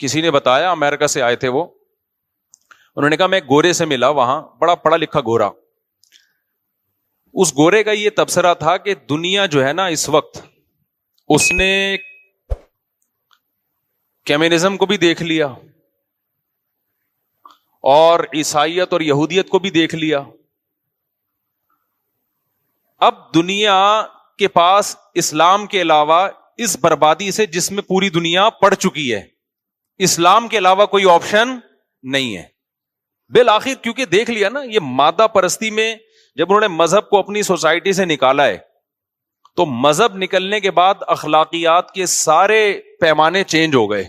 کسی نے بتایا، امریکہ سے آئے تھے وہ، انہوں نے کہا میں ایک گورے سے ملا وہاں، بڑا پڑھا لکھا گورا. اس گورے کا یہ تبصرہ تھا کہ دنیا جو ہے نا اس وقت، اس نے کمیونزم کو بھی دیکھ لیا اور عیسائیت اور یہودیت کو بھی دیکھ لیا. اب دنیا کے پاس اسلام کے علاوہ اس بربادی سے جس میں پوری دنیا پڑ چکی ہے، اسلام کے علاوہ کوئی آپشن نہیں ہے. بالآخر کیونکہ دیکھ لیا نا، یہ مادہ پرستی میں جب انہوں نے مذہب کو اپنی سوسائٹی سے نکالا ہے، تو مذہب نکلنے کے بعد اخلاقیات کے سارے پیمانے چینج ہو گئے.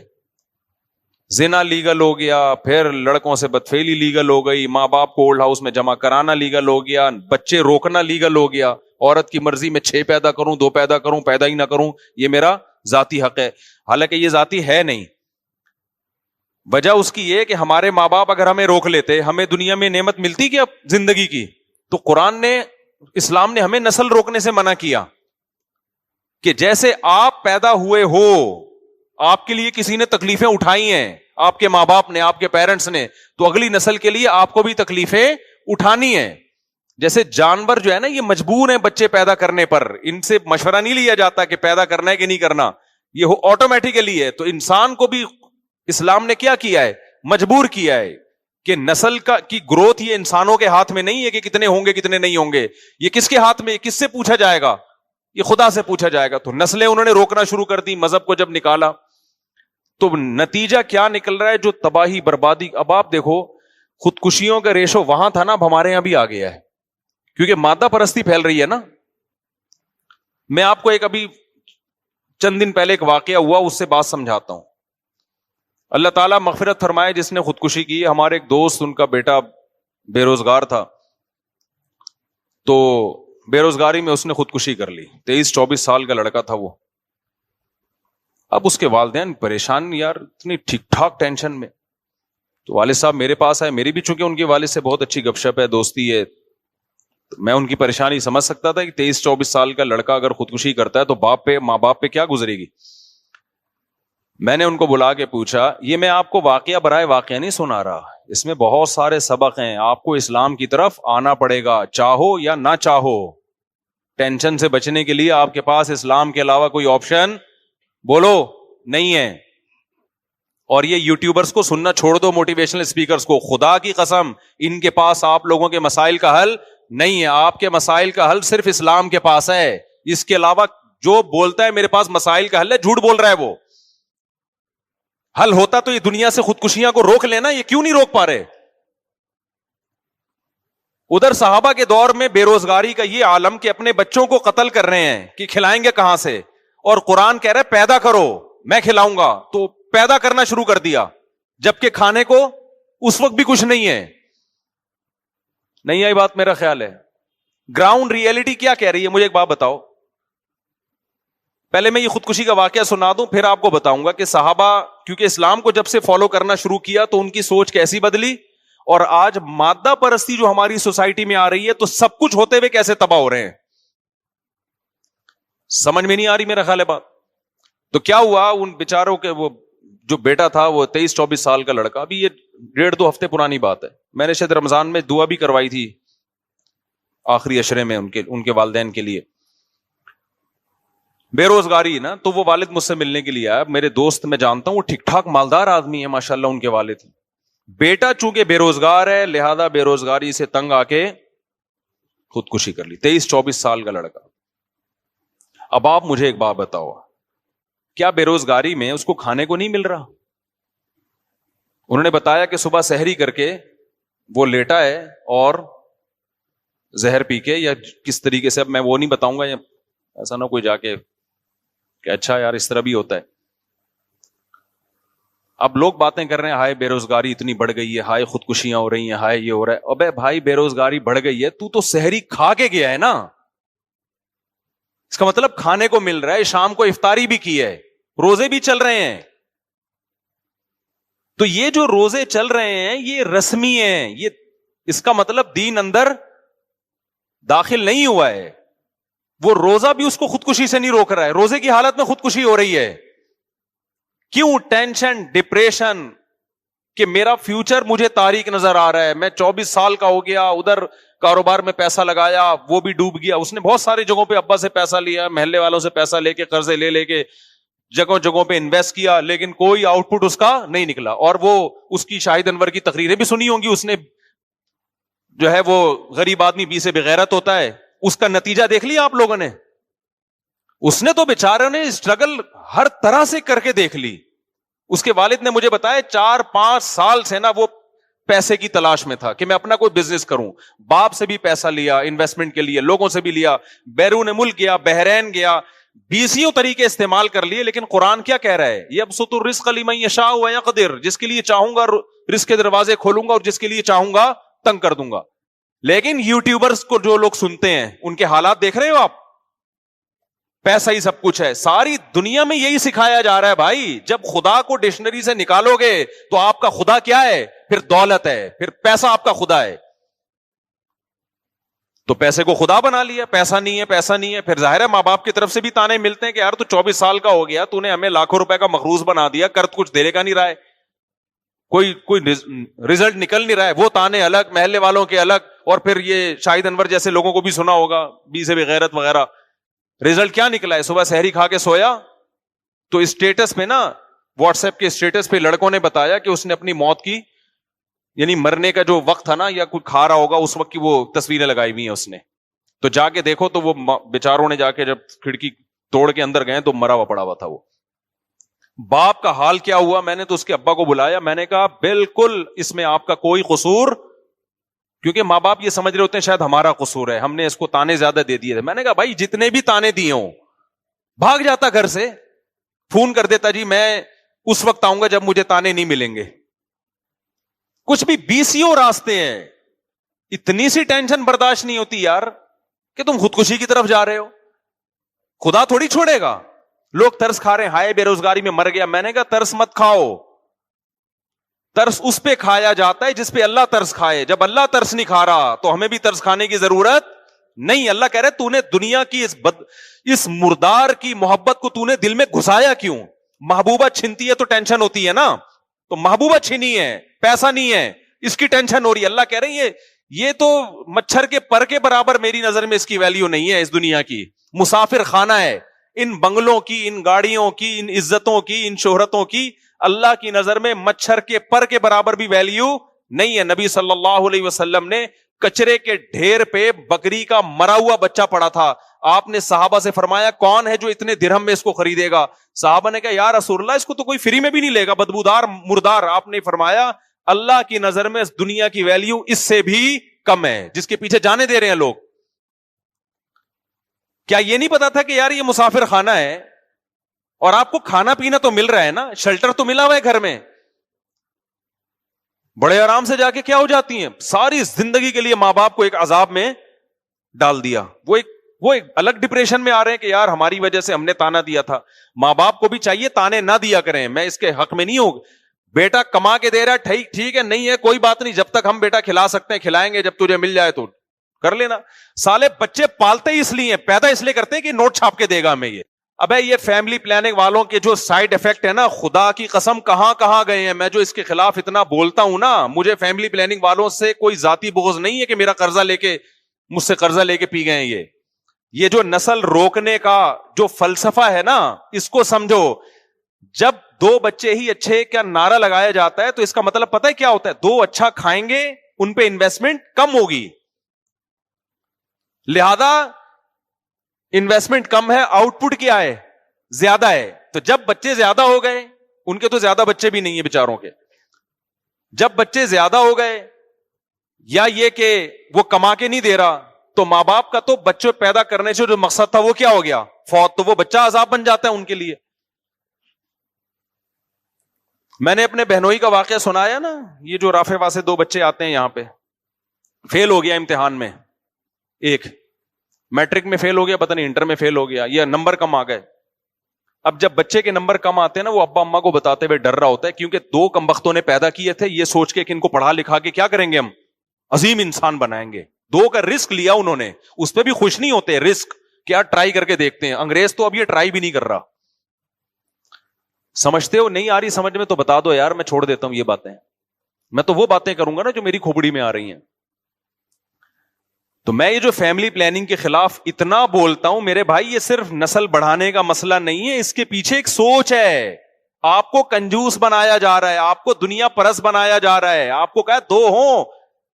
زنا لیگل ہو گیا، پھر لڑکوں سے بدفعلی لیگل ہو گئی، ماں باپ کو اولڈ ہاؤس میں جمع کرانا لیگل ہو گیا، بچے روکنا لیگل ہو گیا. عورت کی مرضی میں 6 پیدا کروں، 2 پیدا کروں، پیدا ہی نہ کروں، یہ میرا ذاتی حق ہے. حالانکہ یہ ذاتی ہے نہیں. وجہ اس کی یہ کہ ہمارے ماں باپ اگر ہمیں روک لیتے، ہمیں دنیا میں نعمت ملتی کیا زندگی کی؟ تو قرآن نے، اسلام نے ہمیں نسل روکنے سے منع کیا کہ جیسے آپ پیدا ہوئے ہو، آپ کے لیے کسی نے تکلیفیں اٹھائی ہیں، آپ کے ماں باپ نے، آپ کے پیرنٹس نے، تو اگلی نسل کے لیے آپ کو بھی تکلیفیں اٹھانی ہیں. جیسے جانور جو ہے نا، یہ مجبور ہیں بچے پیدا کرنے پر، ان سے مشورہ نہیں لیا جاتا کہ پیدا کرنا ہے کہ نہیں کرنا، یہ آٹومیٹیکلی ہے. تو انسان کو بھی اسلام نے کیا کیا ہے؟ مجبور کیا ہے کہ نسل کی گروتھ یہ انسانوں کے ہاتھ میں نہیں ہے کہ کتنے ہوں گے کتنے نہیں ہوں گے. یہ کس کے ہاتھ میں؟ کس سے پوچھا جائے گا؟ یہ خدا سے پوچھا جائے گا. تو نسلیں انہوں نے روکنا شروع کر دی مذہب کو جب نکالا. تو نتیجہ کیا نکل رہا ہے؟ جو تباہی بربادی. اب آپ دیکھو، خودکشیوں کا ریشو وہاں تھا نا، اب ہمارے یہاں بھی آ گیا ہے، کیونکہ مادہ پرستی پھیل رہی ہے نا. میں آپ کو ایک ابھی چند دن پہلے ایک واقعہ ہوا، اس سے بات سمجھاتا ہوں. اللہ تعالیٰ مغفرت فرمائے جس نے خودکشی کی. ہمارے ایک دوست، ان کا بیٹا بے روزگار تھا، تو بے روزگاری میں اس نے خودکشی کر لی. 23-24 سال کا لڑکا تھا وہ. اب اس کے والدین پریشان، یار اتنی ٹھیک ٹھاک ٹینشن میں. تو والد صاحب میرے پاس آئے، میری بھی چونکہ ان کے والد سے بہت اچھی گپ شپ ہے، دوستی ہے، تو میں ان کی پریشانی سمجھ سکتا تھا کہ 23-24 سال کا لڑکا اگر خودکشی کرتا ہے تو باپ پہ، ماں باپ پہ کیا گزرے گی. میں نے ان کو بلا کے پوچھا، یہ میں آپ کو واقعہ برائے واقعہ نہیں سنا رہا، اس میں بہت سارے سبق ہیں، آپ کو اسلام کی طرف آنا پڑے گا چاہو یا نہ چاہو. ٹینشن سے بچنے کے لیے آپ کے پاس اسلام کے علاوہ کوئی آپشن بولو نہیں ہے. اور یہ یوٹیوبرز کو سننا چھوڑ دو، موٹیویشنل اسپیکرز کو، خدا کی قسم ان کے پاس آپ لوگوں کے مسائل کا حل نہیں ہے. آپ کے مسائل کا حل صرف اسلام کے پاس ہے. اس کے علاوہ جو بولتا ہے میرے پاس مسائل کا حل ہے، جھوٹ بول رہا ہے. وہ حل ہوتا تو یہ دنیا سے خودکشیاں کو روک لینا، یہ کیوں نہیں روک پا رہے؟ ادھر صحابہ کے دور میں بے روزگاری کا یہ عالم کہ اپنے بچوں کو قتل کر رہے ہیں کہ کھلائیں گے کہاں سے، اور قرآن کہہ رہا ہے پیدا کرو میں کھلاؤں گا. تو پیدا کرنا شروع کر دیا، جبکہ کھانے کو اس وقت بھی کچھ نہیں ہے. نہیں آئی بات؟ میرا خیال ہے گراؤنڈ ریئلٹی کیا کہہ رہی ہے. مجھے ایک بات بتاؤ، پہلے میں یہ خودکشی کا واقعہ سنا دوں، پھر آپ کو بتاؤں گا کہ صحابہ کیونکہ اسلام کو جب سے فالو کرنا شروع کیا تو ان کی سوچ کیسی بدلی، اور آج مادہ پرستی جو ہماری سوسائٹی میں آ رہی ہے تو سب کچھ ہوتے ہوئے کیسے تباہ ہو رہے ہیں. سمجھ میں نہیں آ رہی میرا خیال ہے بات. تو کیا ہوا ان بیچاروں کے، وہ جو بیٹا تھا وہ 23-24 سال کا لڑکا، ابھی یہ 1.5-2 ہفتے پرانی بات ہے. میں نے شاید رمضان میں دعا بھی کروائی تھی آخری عشرے میں ان کے والدین کے لیے. بے روزگاری نا، تو وہ والد مجھ سے ملنے کے لیے آیا. میرے دوست میں جانتا ہوں، وہ ٹھیک ٹھاک مالدار آدمی ہے ماشاءاللہ ان کے والد. بیٹا چونکہ بے روزگار ہے لہذا بے روزگاری سے تنگ آ کے خودکشی کر لی. 23-24 سال کا لڑکا. اب آپ مجھے ایک بات بتاؤ، کیا بے روزگاری میں اس کو کھانے کو نہیں مل رہا؟ انہوں نے بتایا کہ صبح سحری کر کے وہ لیٹا ہے اور زہر پی کے، یا کس طریقے سے، اب میں وہ نہیں بتاؤں گا، یا ایسا نہ کوئی جا کے کہ اچھا یار اس طرح بھی ہوتا ہے. اب لوگ باتیں کر رہے ہیں، ہائے بے روزگاری اتنی بڑھ گئی ہے، ہائے خودکشیاں ہو رہی ہیں، ہائے یہ ہو رہا ہے. ابے بھائی بے روزگاری بڑھ گئی ہے، تو سحری کھا کے گیا ہے نا، اس کا مطلب کھانے کو مل رہا ہے، شام کو افطاری بھی کی ہے، روزے بھی چل رہے ہیں. تو یہ جو روزے چل رہے ہیں یہ رسمی ہیں، یہ اس کا مطلب دین اندر داخل نہیں ہوا ہے. وہ روزہ بھی اس کو خودکشی سے نہیں روک رہا ہے، روزے کی حالت میں خودکشی ہو رہی ہے. کیوں ٹینشن ڈپریشن کہ میرا فیوچر مجھے تاریک نظر آ رہا ہے, میں 24 سال کا ہو گیا, ادھر کاروبار میں پیسہ لگایا وہ بھی ڈوب گیا. اس نے بہت ساری جگہوں پہ ابا سے پیسہ لیا, محلے والوں سے پیسہ لے کے, قرضے لے کے جگہوں جگہوں پہ انویسٹ کیا, لیکن کوئی آؤٹ پٹ اس کا نہیں نکلا. اور وہ اس کی شاہد انور کی تقریریں بھی سنی ہوں گی, اس نے جو ہے وہ غریب آدمی بی سے بغیرت ہوتا ہے, اس کا نتیجہ دیکھ لیا آپ لوگوں نے. اس نے تو بیچاروں نے اسٹرگل ہر طرح سے کر کے دیکھ لی. اس کے والد نے مجھے بتایا 4-5 سال سے نا وہ پیسے کی تلاش میں تھا کہ میں اپنا کوئی بزنس کروں. باپ سے بھی پیسہ لیا انویسٹمنٹ کے لیے, لوگوں سے بھی لیا, بیرون ملک گیا, بحرین گیا, 20 طریقے استعمال کر لیے. لیکن قرآن کیا کہہ رہا ہے, یبسط الرزق لمن یشاء ویقدر, جس کے لیے چاہوں گا رزق کے دروازے کھولوں گا اور جس کے لیے چاہوں گا تنگ کر دوں گا. لیکن یوٹیوبرز کو جو لوگ سنتے ہیں ان کے حالات دیکھ رہے ہو آپ, پیسہ ہی سب کچھ ہے. ساری دنیا میں یہی سکھایا جا رہا ہے بھائی. جب خدا کو ڈکشنری سے نکالو گے تو آپ کا خدا کیا ہے, پھر دولت ہے, پھر پیسہ آپ کا خدا ہے. تو پیسے کو خدا بنا لیا, پیسہ نہیں ہے پیسہ نہیں ہے. پھر ظاہر ہے ماں باپ کی طرف سے بھی تانے ملتے ہیں کہ یار تو 24 سال کا ہو گیا, تو نے ہمیں لاکھوں روپے کا مخروض بنا دیا, کر کچھ دینے کا نہیں رہا ہے, کوئی رزلٹ نکل نہیں رہا ہے. وہ تانے الگ, محلے والوں کے الگ, اور پھر یہ شاہد انور جیسے لوگوں کو بھی سنا ہوگا, بی سے بغیرت وغیرہ. رزلٹ کیا نکلا ہے, صبح سحری کھا کے سویا تو اسٹیٹس پہ نا, واٹس ایپ کے اسٹیٹس پہ لڑکوں نے بتایا کہ اس نے اپنی موت کی, یعنی مرنے کا جو وقت تھا نا, یا کوئی کھا رہا ہوگا اس وقت کی وہ تصویریں لگائی ہوئی ہیں اس نے. تو جا کے دیکھو تو وہ بیچاروں نے جا کے جب کھڑکی توڑ کے اندر گئے تو مرا ہوا پڑا ہوا تھا وہ. باپ کا حال کیا ہوا, میں نے تو اس کے ابا کو بلایا, میں نے کہا بالکل اس میں آپ کا کوئی قصور, کیونکہ ماں باپ یہ سمجھ رہے ہوتے ہیں شاید ہمارا قصور ہے, ہم نے اس کو تانے زیادہ دے دیے تھے. میں نے کہا بھائی جتنے بھی تانے دیے ہوں, بھاگ جاتا گھر سے, فون کر دیتا جی میں اس وقت آؤں گا جب مجھے تانے نہیں ملیں گے. کچھ بھی 20 راستے ہیں. اتنی سی ٹینشن برداشت نہیں ہوتی یار کہ تم خودکشی کی طرف جا رہے ہو. خدا تھوڑی چھوڑے گا. لوگ ترس کھا رہے ہیں, ہائے بے روزگاری میں مر گیا. میں نے کہا ترس مت کھاؤ, ترس اس پہ کھایا جاتا ہے جس پہ اللہ ترس کھائے. جب اللہ ترس نہیں کھا رہا تو ہمیں بھی ترس کھانے کی ضرورت نہیں. اللہ کہہ رہے تو نے دنیا کی اس مردار کی محبت کو تو نے دل میں گھسایا کیوں؟ محبوبہ چھنتی ہے تو ٹینشن ہوتی ہے نا, تو محبوبہ چھنی ہے, پیسہ نہیں ہے, اس کی ٹینشن ہو رہی ہے. اللہ کہہ رہے ہیں یہ تو مچھر کے پر کے برابر میری نظر میں اس کی ویلیو نہیں ہے. اس دنیا کی مسافر خانہ ہے. ان بنگلوں کی, ان گاڑیوں کی, ان عزتوں کی, ان شہرتوں کی اللہ کی نظر میں مچھر کے پر کے برابر بھی ویلیو نہیں ہے. نبی صلی اللہ علیہ وسلم نے کچرے کے ڈھیر پہ بکری کا مرا ہوا بچہ پڑا تھا. آپ نے صحابہ سے فرمایا کون ہے جو اتنے درہم میں اس کو خریدے گا؟ صحابہ نے کہا یا رسول اللہ اس کو تو کوئی فری میں بھی نہیں لے گا, بدبودار مردار. آپ نے فرمایا اللہ کی نظر میں اس دنیا کی ویلیو اس سے بھی کم ہے جس کے پیچھے جانے دے رہے ہیں لوگ. کیا یہ نہیں پتا تھا کہ یار یہ مسافر خانہ ہے اور آپ کو کھانا پینا تو مل رہا ہے نا, شیلٹر تو ملا ہوا ہے گھر میں, بڑے آرام سے جا کے کیا ہو جاتی ہیں ساری زندگی کے لیے ماں باپ کو ایک عذاب میں ڈال دیا. وہ ایک الگ ڈپریشن میں آ رہے ہیں کہ یار ہماری وجہ سے ہم نے تانا دیا تھا. ماں باپ کو بھی چاہیے تانے نہ دیا کریں, میں اس کے حق میں نہیں ہوں. بیٹا کما کے دے رہا ہے ٹھیک ہے, نہیں ہے کوئی بات نہیں, جب تک ہم بیٹا کھلا سکتے ہیں کھلائیں گے, جب تجھے مل جائے تو کر لینا. سالے بچے پالتے ہی اس لیے, پیدا اس لیے کرتے ہیں کہ نوٹ چھاپ کے دے گا ہمیں یہ. ابے یہ فیملی پلاننگ والوں کے جو سائیڈ افیکٹ ہے نا, خدا کی قسم کہاں کہاں گئے ہیں. میں جو اس کے خلاف اتنا بولتا ہوں نا, مجھے فیملی پلاننگ والوں سے کوئی ذاتی بغض نہیں ہے کہ میرا قرضہ لے کے مجھ سے قرضہ لے کے پی گئے ہیں. یہ جو نسل روکنے کا جو فلسفہ ہے نا, اس کو سمجھو. جب 2 بچے ہی اچھے کا نعرہ لگایا جاتا ہے تو اس کا مطلب پتہ ہے کیا ہوتا ہے؟ 2 اچھا کھائیں گے, ان پہ انویسٹمنٹ کم ہوگی, لہذا انویسٹمنٹ کم ہے, آؤٹ پٹ کیا ہے؟ زیادہ ہے. تو جب بچے زیادہ ہو گئے, ان کے تو زیادہ بچے بھی نہیں ہیں بیچاروں کے, جب بچے زیادہ ہو گئے یا یہ کہ وہ کما کے نہیں دے رہا, تو ماں باپ کا تو بچوں پیدا کرنے سے جو مقصد تھا وہ کیا ہو گیا؟ فوت. تو وہ بچہ عذاب بن جاتا ہے ان کے لیے. میں نے اپنے بہنوئی کا واقعہ سنایا نا, یہ جو رافع سے 2 بچے آتے ہیں یہاں پہ, فیل ہو گیا امتحان میں, ایک میٹرک میں فیل ہو گیا, پتہ نہیں انٹر میں فیل ہو گیا, یا نمبر کم آ گئے. اب جب بچے کے نمبر کم آتے ہیں نا, وہ ابا اما کو بتاتے ہوئے ڈر رہا ہوتا ہے, کیونکہ 2 کمبختوں نے پیدا کیے تھے یہ سوچ کے کہ ان کو پڑھا لکھا کے کیا کریں گے, ہم عظیم انسان بنائیں گے. 2 کا رسک لیا انہوں نے, اس پہ بھی خوش نہیں ہوتے. رسک کیا ٹرائی کر کے دیکھتے ہیں. انگریز تو اب یہ ٹرائی بھی نہیں کر رہا. سمجھتے ہو؟ نہیں آ رہی سمجھ میں تو بتا دو یار, میں چھوڑ دیتا ہوں یہ باتیں. میں تو وہ باتیں کروں گا نا جو میری کھوپڑی میں آ رہی ہیں. تو میں یہ جو فیملی پلاننگ کے خلاف اتنا بولتا ہوں میرے بھائی, یہ صرف نسل بڑھانے کا مسئلہ نہیں ہے, اس کے پیچھے ایک سوچ ہے. آپ کو کنجوس بنایا جا رہا ہے, آپ کو دنیا پرست بنایا جا رہا ہے, آپ کو کہا دو ہوں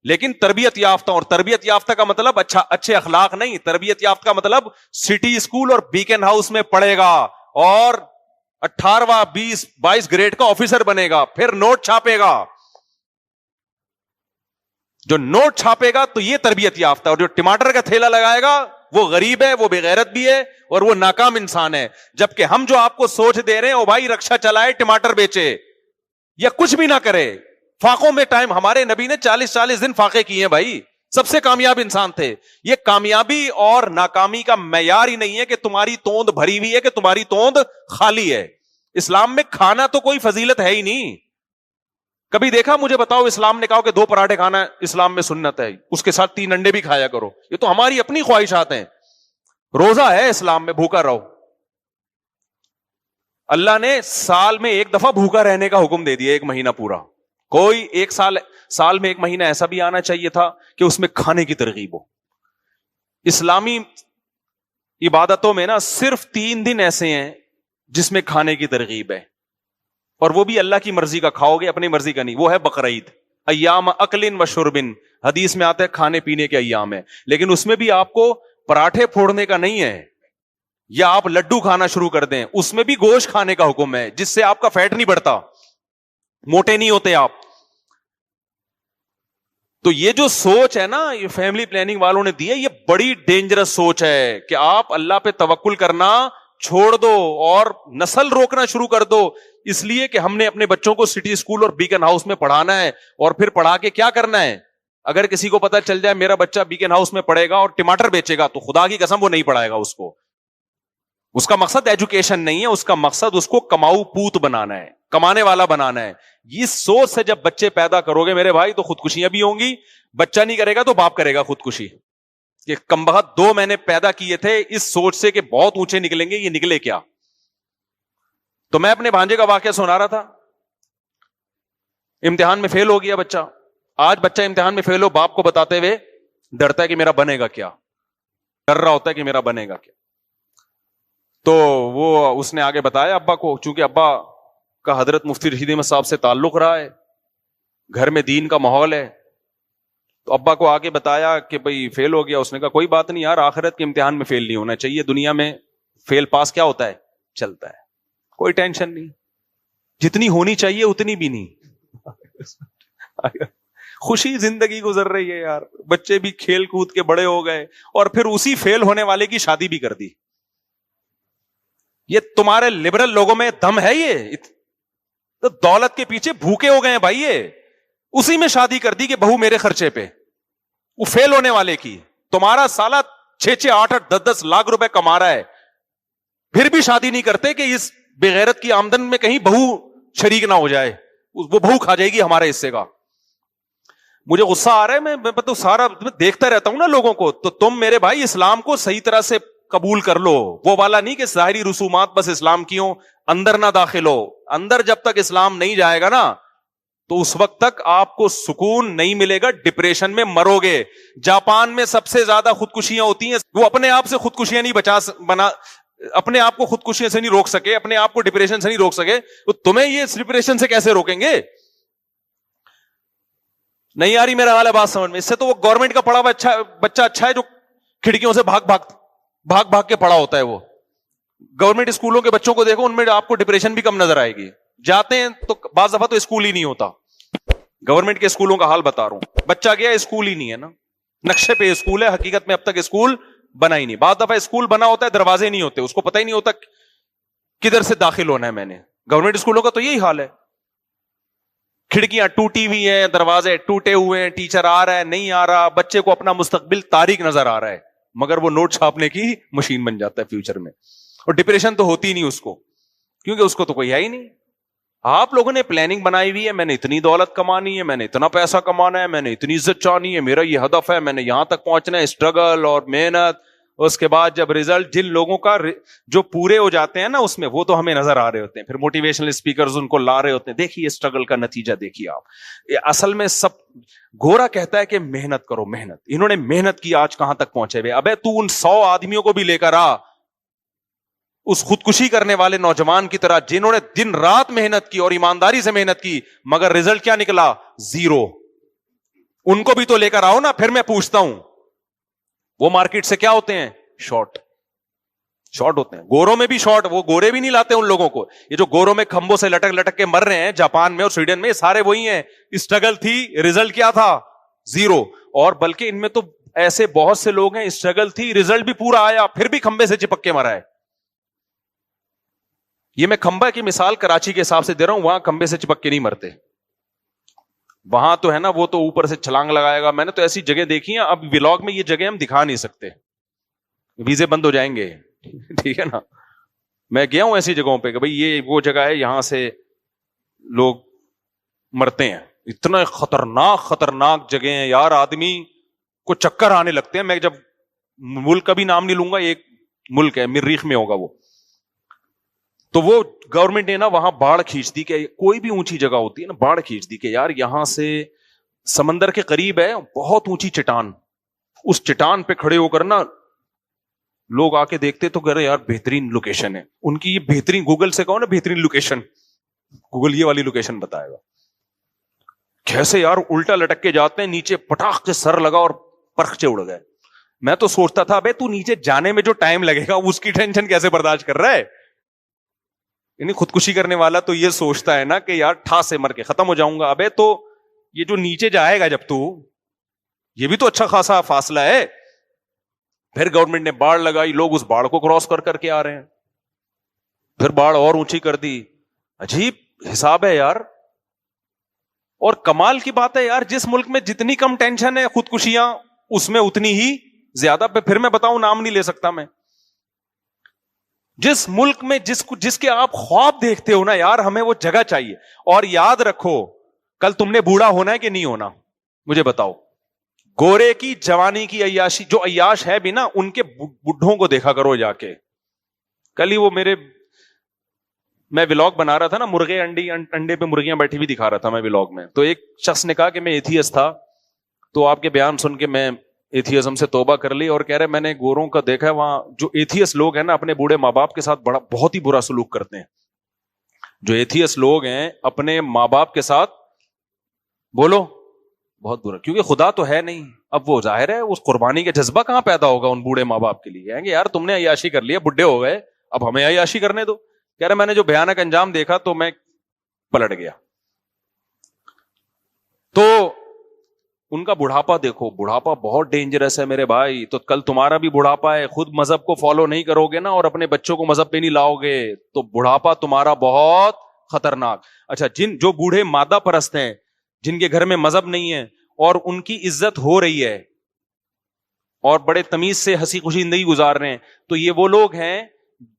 لیکن تربیت یافتہ. اور تربیت یافتہ کا مطلب اچھے اخلاق نہیں, تربیت یافتہ کا مطلب سٹی اسکول اور بیکن ہاؤس میں پڑھے گا اور 18واں 22 گریڈ کا آفیسر بنے گا, پھر نوٹ چھاپے گا. جو نوٹ چھاپے گا تو یہ تربیت یافتہ, اور جو ٹماٹر کا تھیلا لگائے گا وہ غریب ہے, وہ بے غیرت بھی ہے اور وہ ناکام انسان ہے. جبکہ ہم جو آپ کو سوچ دے رہے ہیں, او بھائی رکشا چلائے, ٹماٹر بیچے یا کچھ بھی نہ کرے. فاقوں میں ٹائم, ہمارے نبی نے 40 دن فاقے کیے ہیں بھائی, سب سے کامیاب انسان تھے. یہ کامیابی اور ناکامی کا معیار ہی نہیں ہے کہ تمہاری توند بھری ہوئی ہے کہ تمہاری توند خالی ہے. اسلام میں کھانا تو کوئی فضیلت ہے ہی نہیں. کبھی دیکھا مجھے بتاؤ اسلام نے کہا کہ 2 پراٹھے کھانا اسلام میں سنت ہے, اس کے ساتھ 3 انڈے بھی کھایا کرو. یہ تو ہماری اپنی خواہشات ہیں. روزہ ہے اسلام میں, بھوکا رہو. اللہ نے سال میں 1 دفعہ بھوکا رہنے کا حکم دے دیا, 1 مہینہ پورا. کوئی 1 سال میں 1 مہینہ ایسا بھی آنا چاہیے تھا کہ اس میں کھانے کی ترغیب ہو. اسلامی عبادتوں میں نا صرف 3 دن ایسے ہیں جس میں کھانے کی ترغیب ہے, اور وہ بھی اللہ کی مرضی کا کھاؤ گے, اپنی مرضی کا نہیں. وہ ہے بقرعید, ایام اکل و شرب, حدیث میں آتا ہے کھانے پینے کے ایام ہے. لیکن اس میں بھی آپ کو پراٹھے پھوڑنے کا نہیں ہے یا آپ لڈو کھانا شروع کر دیں, اس میں بھی گوشت کھانے کا حکم ہے جس سے آپ کا فیٹ نہیں بڑھتا, موٹے نہیں ہوتے آپ. تو یہ جو سوچ ہے نا یہ فیملی پلاننگ والوں نے دی ہے, یہ بڑی ڈینجرس سوچ ہے کہ آپ اللہ پہ توکل کرنا چھوڑ دو اور نسل روکنا شروع کر دو, اس لیے کہ ہم نے اپنے بچوں کو سٹی اسکول اور بیکن ہاؤس میں پڑھانا ہے. اور پھر پڑھا کے کیا کرنا ہے؟ اگر کسی کو پتا چل جائے میرا بچہ بیکن ہاؤس میں پڑھے گا اور ٹماٹر بیچے گا, تو خدا کی قسم وہ نہیں پڑھائے گا اس کو. اس کا مقصد ایجوکیشن نہیں ہے, اس کا مقصد اس کو کماؤ پوت بنانا ہے, کمانے والا بنانا ہے. اس سوچ سے جب بچے پیدا کرو گے میرے بھائی تو خودکشیاں بھی ہوں گی. بچہ نہیں کرے گا تو باپ کرے گا خودکشی, کہ کمبخت 2 میں نے پیدا کیے تھے اس سوچ سے کہ بہت اونچے نکلیں گے, یہ نکلے کیا. تو میں اپنے بھانجے کا واقعہ سنا رہا تھا, امتحان میں فیل ہو گیا بچہ. آج بچہ امتحان میں فیل ہو, باپ کو بتاتے ہوئے ڈرتا ہے کہ میرا بنے گا کیا, ڈر رہا ہوتا ہے کہ میرا بنے گا کیا. تو وہ اس نے آگے بتایا ابا کو, چونکہ ابا کا حضرت مفتی رشید احمد صاحب سے تعلق رہا ہے, گھر میں دین کا ماحول ہے, تو ابا کو آگے بتایا کہ بھئی فیل ہو گیا. اس نے کہا کوئی بات نہیں یار, آخرت کے امتحان میں فیل نہیں ہونا چاہیے, دنیا میں فیل پاس کیا ہوتا ہے, چلتا ہے, کوئی ٹینشن نہیں, جتنی ہونی چاہیے اتنی بھی نہیں. خوشی زندگی گزر رہی ہے یار, بچے بھی کھیل کود کے بڑے ہو گئے اور پھر اسی فیل ہونے والے کی شادی بھی کر دی. یہ تمہارے لبرل لوگوں میں دم ہے, یہ تو دولت کے پیچھے بھوکے ہو گئے ہیں بھائی. یہ اسی میں شادی کر دی کہ بہو میرے خرچے پہ, وہ فیل ہونے والے کی. تمہارا سالہ 6 8 10 لاکھ روپے کما رہا ہے, پھر بھی شادی نہیں کرتے کہ اس بغیرت کی آمدن میں کہیں بہو شریک نہ ہو جائے, وہ بہو کھا جائے گی ہمارے حصے کا. مجھے غصہ آ رہا ہے, میں تو سارا دیکھتا رہتا ہوں نا لوگوں کو. تو تم میرے بھائی اسلام کو صحیح طرح سے قبول کر لو, وہ والا نہیں کہ ظاہری رسومات بس اسلام کی ہوں, اندر نہ داخل ہو. اندر جب تک اسلام نہیں جائے گا نا تو اس وقت تک آپ کو سکون نہیں ملے گا, ڈپریشن میں مرو گے. جاپان میں سب سے زیادہ خودکشیاں ہوتی ہیں, وہ اپنے آپ سے خودکشیاں نہیں اپنے آپ کو خودکشیاں سے نہیں روک سکے, اپنے آپ کو ڈپریشن سے نہیں روک سکے, تو تمہیں یہ ڈپریشن سے کیسے روکیں گے؟ نہیں آ رہی میرا حال ہے بات سمجھ میں؟ اس سے تو وہ گورنمنٹ کا پڑھا ہوا بچہ اچھا ہے جو کھڑکیوں سے بھاگ کے پڑا ہوتا ہے. وہ گورنمنٹ اسکولوں کے بچوں کو دیکھو, ان میں آپ کو ڈپریشن بھی کم نظر آئے گی. جاتے ہیں تو بعض دفعہ تو اسکول ہی نہیں ہوتا. گورنمنٹ کے اسکولوں کا حال بتا رہا ہوں, بچہ گیا اسکول ہی نہیں ہے نا, نقشے پہ اسکول ہے, حقیقت میں اب تک اسکول بنا ہی نہیں. بعض دفعہ اسکول بنا ہوتا ہے, دروازے نہیں ہوتے, اس کو پتہ ہی نہیں ہوتا کدھر سے داخل ہونا ہے میں نے. گورنمنٹ اسکولوں کا تو یہی حال ہے, کھڑکیاں ٹوٹی ہوئی ہیں, دروازے ٹوٹے ہوئے ہیں, ٹیچر آ رہا ہے نہیں آ رہا, بچے کو اپنا مستقبل تاریک نظر آ رہا ہے, مگر وہ نوٹ چھاپنے کی مشین بن جاتا ہے فیوچر میں. اور ڈپریشن تو ہوتی نہیں اس کو, کیونکہ اس کو تو کوئی ہے ہی نہیں. آپ لوگوں نے پلاننگ بنائی ہوئی ہے, میں نے اتنی دولت کمانی ہے, میں نے اتنا پیسہ کمانا ہے, میں نے اتنی عزت چاہنی ہے, میرا یہ ہدف ہے, میں نے یہاں تک پہنچنا ہے, اسٹرگل اور محنت اس کے بعد جب رزلٹ جن لوگوں کا جو پورے ہو جاتے ہیں نا اس میں، وہ تو ہمیں نظر آ رہے ہوتے ہیں، پھر موٹیویشنل اسپیکرز ان کو لا رہے ہوتے ہیں، دیکھیے اسٹرگل کا نتیجہ دیکھیے آپ۔ اصل میں سب گورا کہتا ہے کہ محنت کرو محنت، انہوں نے محنت کی آج کہاں تک پہنچے ہوئے۔ ابے تو ان 100 آدمیوں کو بھی لے کر آ اس خودکشی کرنے والے نوجوان کی طرح جنہوں نے دن رات محنت کی اور ایمانداری سے محنت کی، مگر رزلٹ کیا نکلا؟ 0۔ ان کو بھی تو لے کر آؤ نا۔ پھر میں پوچھتا ہوں، وہ مارکیٹ سے کیا ہوتے ہیں؟ شارٹ ہوتے ہیں۔ گوروں میں بھی شارٹ، وہ گورے بھی نہیں لاتے ان لوگوں کو۔ یہ جو گوروں میں کھمبوں سے لٹک لٹک کے مر رہے ہیں جاپان میں اور سویڈن میں، سارے وہی ہیں۔ اسٹرگل تھی، رزلٹ کیا تھا؟ 0۔ اور بلکہ ان میں تو ایسے بہت سے لوگ ہیں، اسٹرگل تھی، رزلٹ بھی پورا آیا، پھر بھی کھمبے سے چپک کے مرا ہے۔ یہ میں کھمبا کی مثال کراچی کے حساب سے دے رہا ہوں، وہاں کھمبے سے چپک کے نہیں مرتے، وہاں تو ہے نا وہ تو اوپر سے چھلانگ لگائے گا۔ میں نے تو ایسی جگہ دیکھی ہیں، اب ولاگ میں یہ جگہ ہم دکھا نہیں سکتے، ویزے بند ہو جائیں گے، ٹھیک ہے نا۔ میں گیا ہوں ایسی جگہوں پہ کہ بھئی یہ وہ جگہ ہے، یہاں سے لوگ مرتے ہیں۔ اتنا خطرناک جگہ ہیں یار، آدمی کو چکر آنے لگتے ہیں۔ میں جب ملک کا بھی نام نہیں لوں گا، ایک ملک ہے مریخ میں ہوگا وہ، تو وہ گورنمنٹ نے نا وہاں باڑ کھینچ دی، کہ کوئی بھی اونچی جگہ ہوتی ہے نا، باڑ کھینچ دی کہ یار یہاں سے سمندر کے قریب ہے بہت اونچی چٹان، اس چٹان پہ کھڑے ہو کر نا لوگ آ کے دیکھتے تو کہہ رہے یار بہترین لوکیشن ہے ان کی، یہ بہترین، گوگل سے کہو نا بہترین لوکیشن، گوگل یہ والی لوکیشن بتائے گا۔ کیسے یار الٹا لٹک کے جاتے ہیں، نیچے پٹاخ کے سر لگا اور پرخچے اڑ گئے۔ میں تو سوچتا تھا بے تو نیچے جانے میں جو ٹائم لگے گا اس کی ٹینشن کیسے برداشت کر رہا ہے؟ یعنی خودکشی کرنے والا تو یہ سوچتا ہے نا کہ یار ٹھا سے مر کے ختم ہو جاؤں گا۔ ابے تو یہ جو نیچے جائے گا جب تو یہ بھی تو اچھا خاصا فاصلہ ہے۔ پھر گورنمنٹ نے باڑ لگائی، لوگ اس باڑ کو کراس کر کے آ رہے ہیں، پھر باڑ اور اونچی کر دی۔ عجیب حساب ہے یار۔ اور کمال کی بات ہے یار، جس ملک میں جتنی کم ٹینشن ہے خودکشیاں اس میں اتنی ہی زیادہ۔ پھر میں بتاؤں، نام نہیں لے سکتا میں، جس ملک میں جس کے آپ خواب دیکھتے ہو نا یار، ہمیں وہ جگہ چاہیے۔ اور یاد رکھو کل تم نے بوڑھا ہونا ہے کہ نہیں ہونا، مجھے بتاؤ۔ گورے کی جوانی کی عیاشی، جو عیاش ہے بھی نا، ان کے بڈھوں کو دیکھا کرو جا کے۔ کل ہی وہ میں ولاگ بنا رہا تھا نا، مرغے انڈے پہ مرغیاں بیٹھی بھی دکھا رہا تھا میں ولاگ میں، تو ایک شخص نے کہا کہ میں ایتھیسٹ تھا، تو آپ کے بیان سن کے میں ایتھیزم سے توبہ کر لی، اور کہہ رہے میں نے گوروں کا دیکھا ہے وہاں جو ایتھیسٹ لوگ ہیں نا اپنے بوڑھے ماں باپ کے ساتھ بہت ہی برا سلوک کرتے ہیں۔ جو ایتھیسٹ لوگ ہیں اپنے ماں باپ کے ساتھ بولو بہت برا، کیونکہ خدا تو ہے نہیں۔ اب وہ ظاہر ہے اس قربانی کا جذبہ کہاں پیدا ہوگا ان بوڑھے ماں باپ کے لیے، کہیں گے یار تم نے عیاشی کر لیا، بڈھے ہو گئے، اب ہمیں عیاشی کرنے دو۔ کہہ رہے میں نے جو بھیانک انجام دیکھا تو میں پلٹ گیا۔ تو ان کا بڑھاپا دیکھو، بڑھاپا بہت ڈینجرس ہے میرے بھائی۔ تو کل تمہارا بھی بڑھاپا ہے، خود مذہب کو فالو نہیں کرو گے نا اور اپنے بچوں کو مذہب پہ نہیں لاؤ گے تو بڑھاپا تمہارا بہت خطرناک۔ اچھا، جو بوڑھے مادہ پرست ہیں، جن کے گھر میں مذہب نہیں ہے اور ان کی عزت ہو رہی ہے اور بڑے تمیز سے ہنسی خوشی زندگی گزار رہے ہیں، تو یہ وہ لوگ ہیں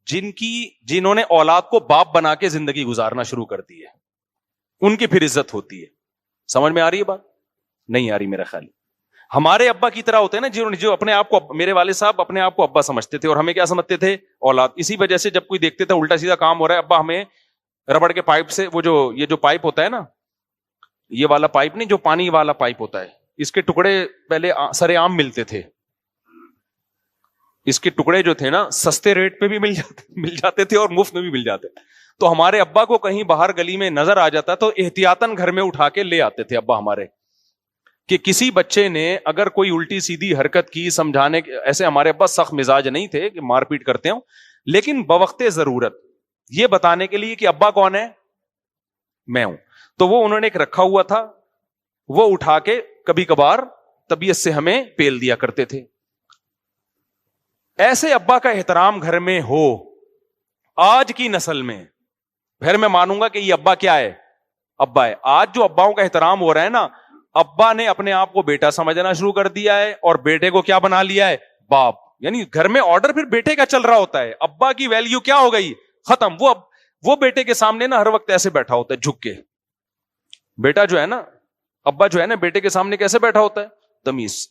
جنہوں نے اولاد کو باپ بنا کے زندگی گزارنا شروع کر دی ہے، ان کی پھر عزت ہوتی ہے۔ سمجھ میں آ رہی ہے بات؟ نہیں آ رہی میرا خیال۔ ہمارے ابا کی طرح ہوتے ہیں نا، جو اپنے آپ کو، میرے والد صاحب اپنے آپ کو ابا سمجھتے تھے اور ہمیں کیا سمجھتے تھے؟ اولاد۔ اسی وجہ سے جب کوئی دیکھتے تھے الٹا سیدھا کام ہو رہا ہے، ابا ہمیں ربڑ کے پائپ سے، یہ جو پائپ ہوتا ہے نا، یہ والا پائپ نہیں جو پانی والا پائپ ہوتا ہے، اس کے ٹکڑے پہلے سرے عام ملتے تھے، اس کے ٹکڑے جو تھے نا سستے ریٹ پہ بھی مل جاتے تھے اور مفت میں بھی مل جاتے۔ تو ہمارے ابا کو کہیں باہر گلی میں نظر آ جاتا تو احتیاطاً گھر میں اٹھا کے لے آتے تھے ابا ہمارے، کہ کسی بچے نے اگر کوئی الٹی سیدھی حرکت کی، سمجھانے، ایسے ہمارے ابا سخت مزاج نہیں تھے کہ مار پیٹ کرتے ہوں، لیکن بوقت ضرورت یہ بتانے کے لیے کہ ابا کون ہے، میں ہوں، تو وہ انہوں نے ایک رکھا ہوا تھا، وہ اٹھا کے کبھی کبھار طبیعت سے ہمیں پیل دیا کرتے تھے۔ ایسے ابا کا احترام گھر میں ہو آج کی نسل میں، پھر میں مانوں گا کہ یہ ابا کیا ہے، ابا ہے۔ آج جو اباؤں کا احترام ہو رہا ہے نا، ابا نے اپنے آپ کو بیٹا سمجھنا شروع کر دیا ہے اور بیٹے کو کیا بنا لیا ہے، باپ۔ یعنی گھر میں آرڈر پھر بیٹے کا چل رہا ہوتا ہے، ابا کی ویلیو کیا ہو گئی، ختم۔ وہ بیٹے کے سامنے نا ہر وقت ایسے بیٹھا ہوتا ہے جھک کے۔ بیٹا جو ہے نا، ابا جو ہے نا بیٹے کے سامنے کیسے بیٹھا ہوتا ہے، تمیز۔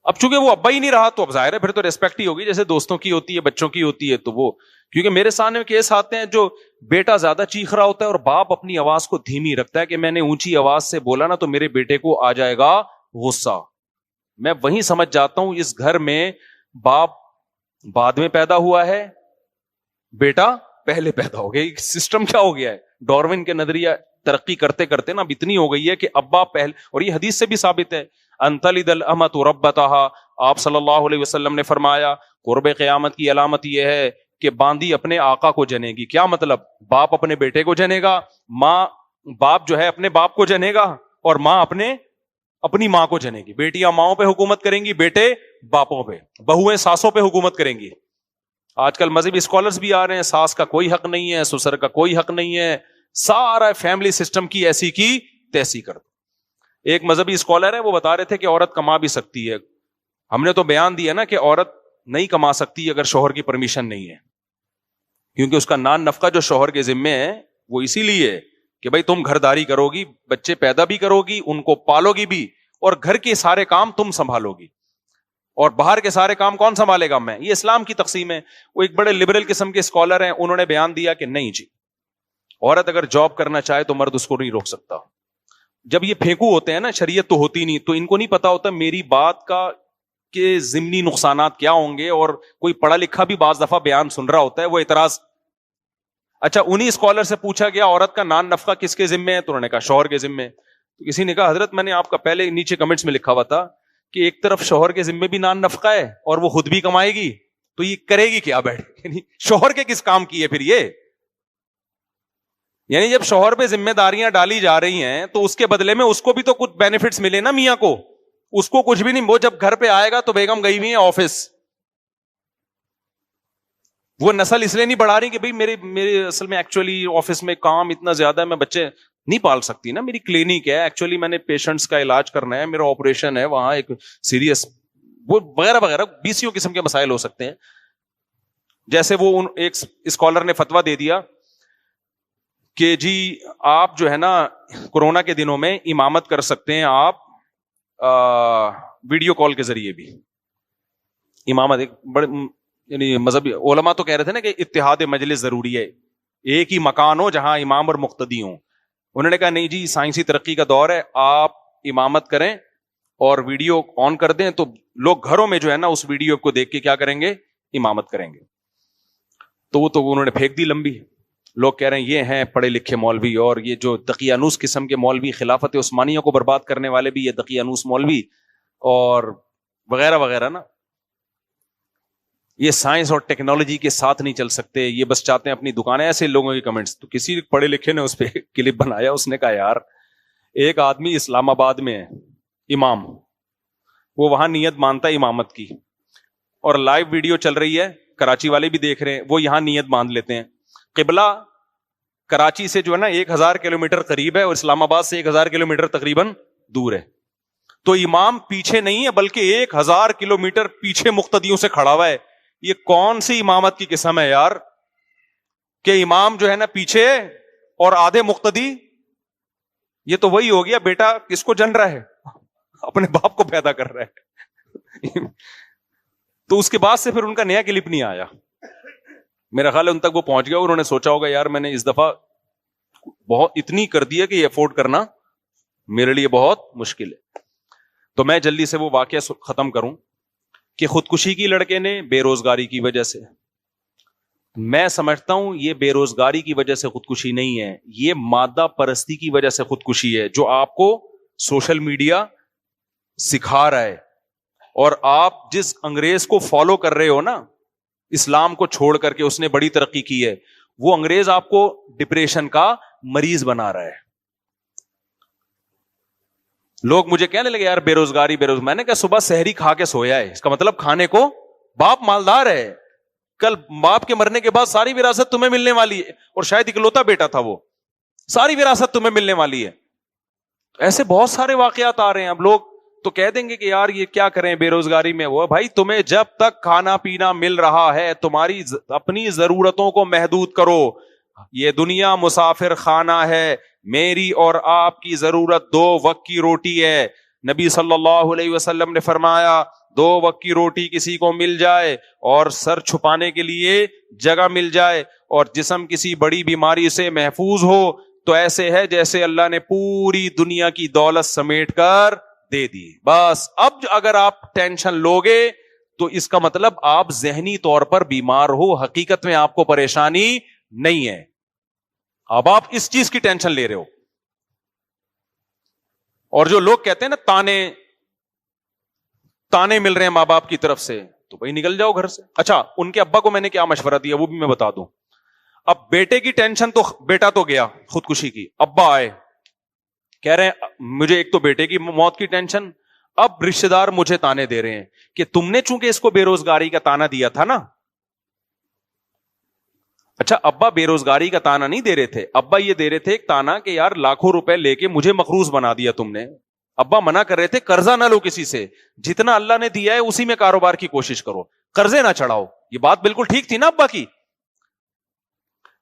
اب چونکہ وہ ابا ہی نہیں رہا تو اب ظاہر ہے پھر تو ریسپیکٹ ہی ہوگی جیسے دوستوں کی ہوتی ہے, بچوں کی ہوتی ہے. تو وہ کیونکہ میرے سامنے کیس آتے ہیں جو بیٹا زیادہ چیخ رہا ہوتا ہے اور باپ اپنی آواز کو دھیمی رکھتا ہے کہ میں نے اونچی آواز سے بولا نا تو میرے بیٹے کو آ جائے گا غصہ. میں وہیں سمجھ جاتا ہوں اس گھر میں باپ بعد میں پیدا ہوا ہے, بیٹا پہلے پیدا ہو گیا. سسٹم کیا ہو گیا ہے, ڈارون کے نظریہ ترقی کرتے کرتے نا اب اتنی ہو گئی ہے کہ ابا پہلے, اور یہ حدیث سے بھی ثابت ہے, انتلد الامۃ ربتہا, آپ صلی اللہ علیہ وسلم نے فرمایا قرب قیامت کی علامت یہ ہے کہ باندی اپنے آقا کو جنے گی. کیا مطلب, باپ اپنے بیٹے کو جنے گا, ماں باپ جو ہے اپنے باپ کو جنے گا, اور ماں اپنی ماں کو جنے گی. بیٹیاں ماؤں پہ حکومت کریں گی, بیٹے باپوں پہ, بہویں ساسوں پہ حکومت کریں گی. آج کل مذہبی اسکالرز بھی آ رہے ہیں, ساس کا کوئی حق نہیں ہے, سسر کا کوئی حق نہیں ہے, سارا فیملی سسٹم کی ایسی کی تیسی کر دو. ایک مذہبی اسکالر ہے وہ بتا رہے تھے کہ عورت کما بھی سکتی ہے. ہم نے تو بیان دیا نا کہ عورت نہیں کما سکتی اگر شوہر کی پرمیشن نہیں ہے, کیونکہ اس کا نان نفقہ جو شوہر کے ذمے ہے وہ اسی لیے کہ بھائی تم گھرداری کرو گی, بچے پیدا بھی کرو گی, ان کو پالو گی بھی, اور گھر کے سارے کام تم سنبھالو گی, اور باہر کے سارے کام کون سنبھالے گا؟ میں. یہ اسلام کی تقسیم ہے. وہ ایک بڑے لبرل قسم کے اسکالر ہیں, انہوں نے بیان دیا کہ نہیں جی, عورت اگر جاب کرنا چاہے تو مرد اس کو نہیں روک سکتا. جب یہ پھینکو ہوتے ہیں نا, شریعت تو ہوتی نہیں, تو ان کو نہیں پتا ہوتا میری بات کا کہ ضمنی نقصانات کیا ہوں گے, اور کوئی پڑھا لکھا بھی بعض دفعہ بیان سن رہا ہوتا ہے, وہ اعتراض. اچھا انہی اسکالر سے پوچھا گیا عورت کا نان نفقہ کس کے ذمے ہے, تو انہوں نے کہا شوہر کے ذمے. تو کسی نے کہا حضرت میں نے آپ کا پہلے نیچے کمنٹس میں لکھا ہوا تھا کہ ایک طرف شوہر کے ذمے بھی نان نفقہ ہے اور وہ خود بھی کمائے گی, تو یہ کرے گی کیا بیٹھ, یعنی شوہر کے کس کام کی ہے پھر یہ؟ یعنی جب شوہر پہ ذمہ داریاں ڈالی جا رہی ہیں تو اس کے بدلے میں اس کو بھی تو کچھ بینیفٹس ملے نا میاں کو. اس کو کچھ بھی نہیں, وہ جب گھر پہ آئے گا تو بیگم گئی ہوئی ہیں آفس. وہ نسل اس لیے نہیں بڑھا رہی کہ بھئی میرے اصل میں ایکچولی آفس میں کام اتنا زیادہ ہے, میں بچے نہیں پال سکتی نا, میری کلینک ہے, ایکچولی میں نے پیشنٹس کا علاج کرنا ہے, میرا آپریشن ہے وہاں ایک سیریس, وہ وغیرہ وغیرہ 20 قسم کے مسائل ہو سکتے ہیں. جیسے وہ ایک اسکالر نے فتویٰ دے دیا کہ جی آپ جو ہے نا کورونا کے دنوں میں امامت کر سکتے ہیں آپ ویڈیو کال کے ذریعے بھی. امامت ایک بڑے یعنی مذہبی علماء تو کہہ رہے تھے نا کہ اتحاد مجلس ضروری ہے, ایک ہی مکان ہو جہاں امام اور مقتدی ہوں. انہوں نے کہا نہیں جی سائنسی ترقی کا دور ہے, آپ امامت کریں اور ویڈیو آن کر دیں تو لوگ گھروں میں جو ہے نا اس ویڈیو کو دیکھ کے کیا کریں گے, امامت کریں گے. تو انہوں نے پھینک دی لمبی. لوگ کہہ رہے ہیں یہ ہیں پڑھے لکھے مولوی, اور یہ جو دقیانوس قسم کے مولوی, خلافت عثمانیہ کو برباد کرنے والے بھی یہ دقیانوس مولوی اور وغیرہ وغیرہ نا, یہ سائنس اور ٹیکنالوجی کے ساتھ نہیں چل سکتے, یہ بس چاہتے ہیں اپنی دکانیں. ایسے لوگوں کے کمنٹس. تو کسی پڑھے لکھے نے اس پہ کلپ بنایا, اس نے کہا یار ایک آدمی اسلام آباد میں ہے امام, وہ وہاں نیت مانتا ہے امامت کی, اور لائیو ویڈیو چل رہی ہے, کراچی والے بھی دیکھ رہے ہیں, وہ یہاں نیت باندھ لیتے ہیں. قبلہ کراچی سے جو ہے نا 1000 کلومیٹر قریب ہے, اور اسلام آباد سے 1000 کلومیٹر تقریباً دور ہے. تو امام پیچھے نہیں ہے بلکہ 1000 کلومیٹر پیچھے مقتدیوں سے کھڑا ہوا ہے. یہ کون سی امامت کی قسم ہے یار, کہ امام جو ہے نا پیچھے اور آدھے مقتدی. یہ تو وہی ہو گیا بیٹا کس کو جن رہا ہے, اپنے باپ کو پیدا کر رہا ہے. تو اس کے بعد سے پھر ان کا نیا کلپ نہیں آیا. میرا خیال ہے ان تک وہ پہنچ گیا, انہوں نے سوچا ہوگا یار میں نے اس دفعہ بہت اتنی کر دی ہے کہ یہ افورڈ کرنا میرے لیے بہت مشکل ہے. تو میں جلدی سے وہ واقعہ ختم کروں کہ خودکشی کی لڑکے نے بے روزگاری کی وجہ سے. میں سمجھتا ہوں یہ بے روزگاری کی وجہ سے خودکشی نہیں ہے, یہ مادہ پرستی کی وجہ سے خودکشی ہے, جو آپ کو سوشل میڈیا سکھا رہا ہے. اور آپ جس انگریز کو فالو کر رہے ہو نا, اسلام کو چھوڑ کر کے اس نے بڑی ترقی کی ہے, وہ انگریز آپ کو ڈپریشن کا مریض بنا رہا ہے. لوگ مجھے کہنے لگے یار بے روزگاری میں نے کہا صبح سحری کھا کے سویا ہے, اس کا مطلب کھانے کو باپ مالدار ہے, کل باپ کے مرنے کے بعد ساری وراثت تمہیں ملنے والی ہے, اور شاید اکلوتا بیٹا تھا وہ, ساری وراثت تمہیں ملنے والی ہے. ایسے بہت سارے واقعات آ رہے ہیں. اب لوگ تو کہہ دیں گے کہ یار یہ کیا کریں بے روزگاری میں. وہ بھائی تمہیں جب تک کھانا پینا مل رہا ہے تمہاری اپنی ضرورتوں کو محدود کرو. یہ دنیا مسافر خانہ ہے, میری اور آپ کی ضرورت 2 وقت کی روٹی ہے. نبی صلی اللہ علیہ وسلم نے فرمایا 2 وقت کی روٹی کسی کو مل جائے اور سر چھپانے کے لیے جگہ مل جائے اور جسم کسی بڑی بیماری سے محفوظ ہو تو ایسے ہے جیسے اللہ نے پوری دنیا کی دولت سمیٹ کر دے دی. بس اب اگر آپ ٹینشن لوگے تو اس کا مطلب آپ ذہنی طور پر بیمار ہو, حقیقت میں آپ کو پریشانی نہیں ہے. اب آپ اس چیز کی ٹینشن لے رہے ہو. اور جو لوگ کہتے ہیں نا تانے مل رہے ہیں ماں باپ کی طرف سے, تو بھائی نکل جاؤ گھر سے. اچھا, ان کے ابا کو میں نے کیا مشورہ دیا وہ بھی میں بتا دوں. اب بیٹے کی ٹینشن تو بیٹا تو گیا خودکشی کی, ابا آئے کہہ رہے ہیں مجھے ایک تو بیٹے کی موت کی ٹینشن, اب رشتے دار مجھے تانے دے رہے ہیں کہ تم نے چونکہ اس کو بے روزگاری کا تانا دیا تھا نا. اچھا, ابا بے روزگاری کا تانا نہیں دے رہے تھے, ابا یہ دے رہے تھے ایک تانا کہ یار لاکھوں روپے لے کے مجھے مقروض بنا دیا تم نے. ابا منع کر رہے تھے قرضہ نہ لو کسی سے, جتنا اللہ نے دیا ہے اسی میں کاروبار کی کوشش کرو, قرضے نہ چڑھاؤ. یہ بات بالکل ٹھیک تھی نا ابا کی.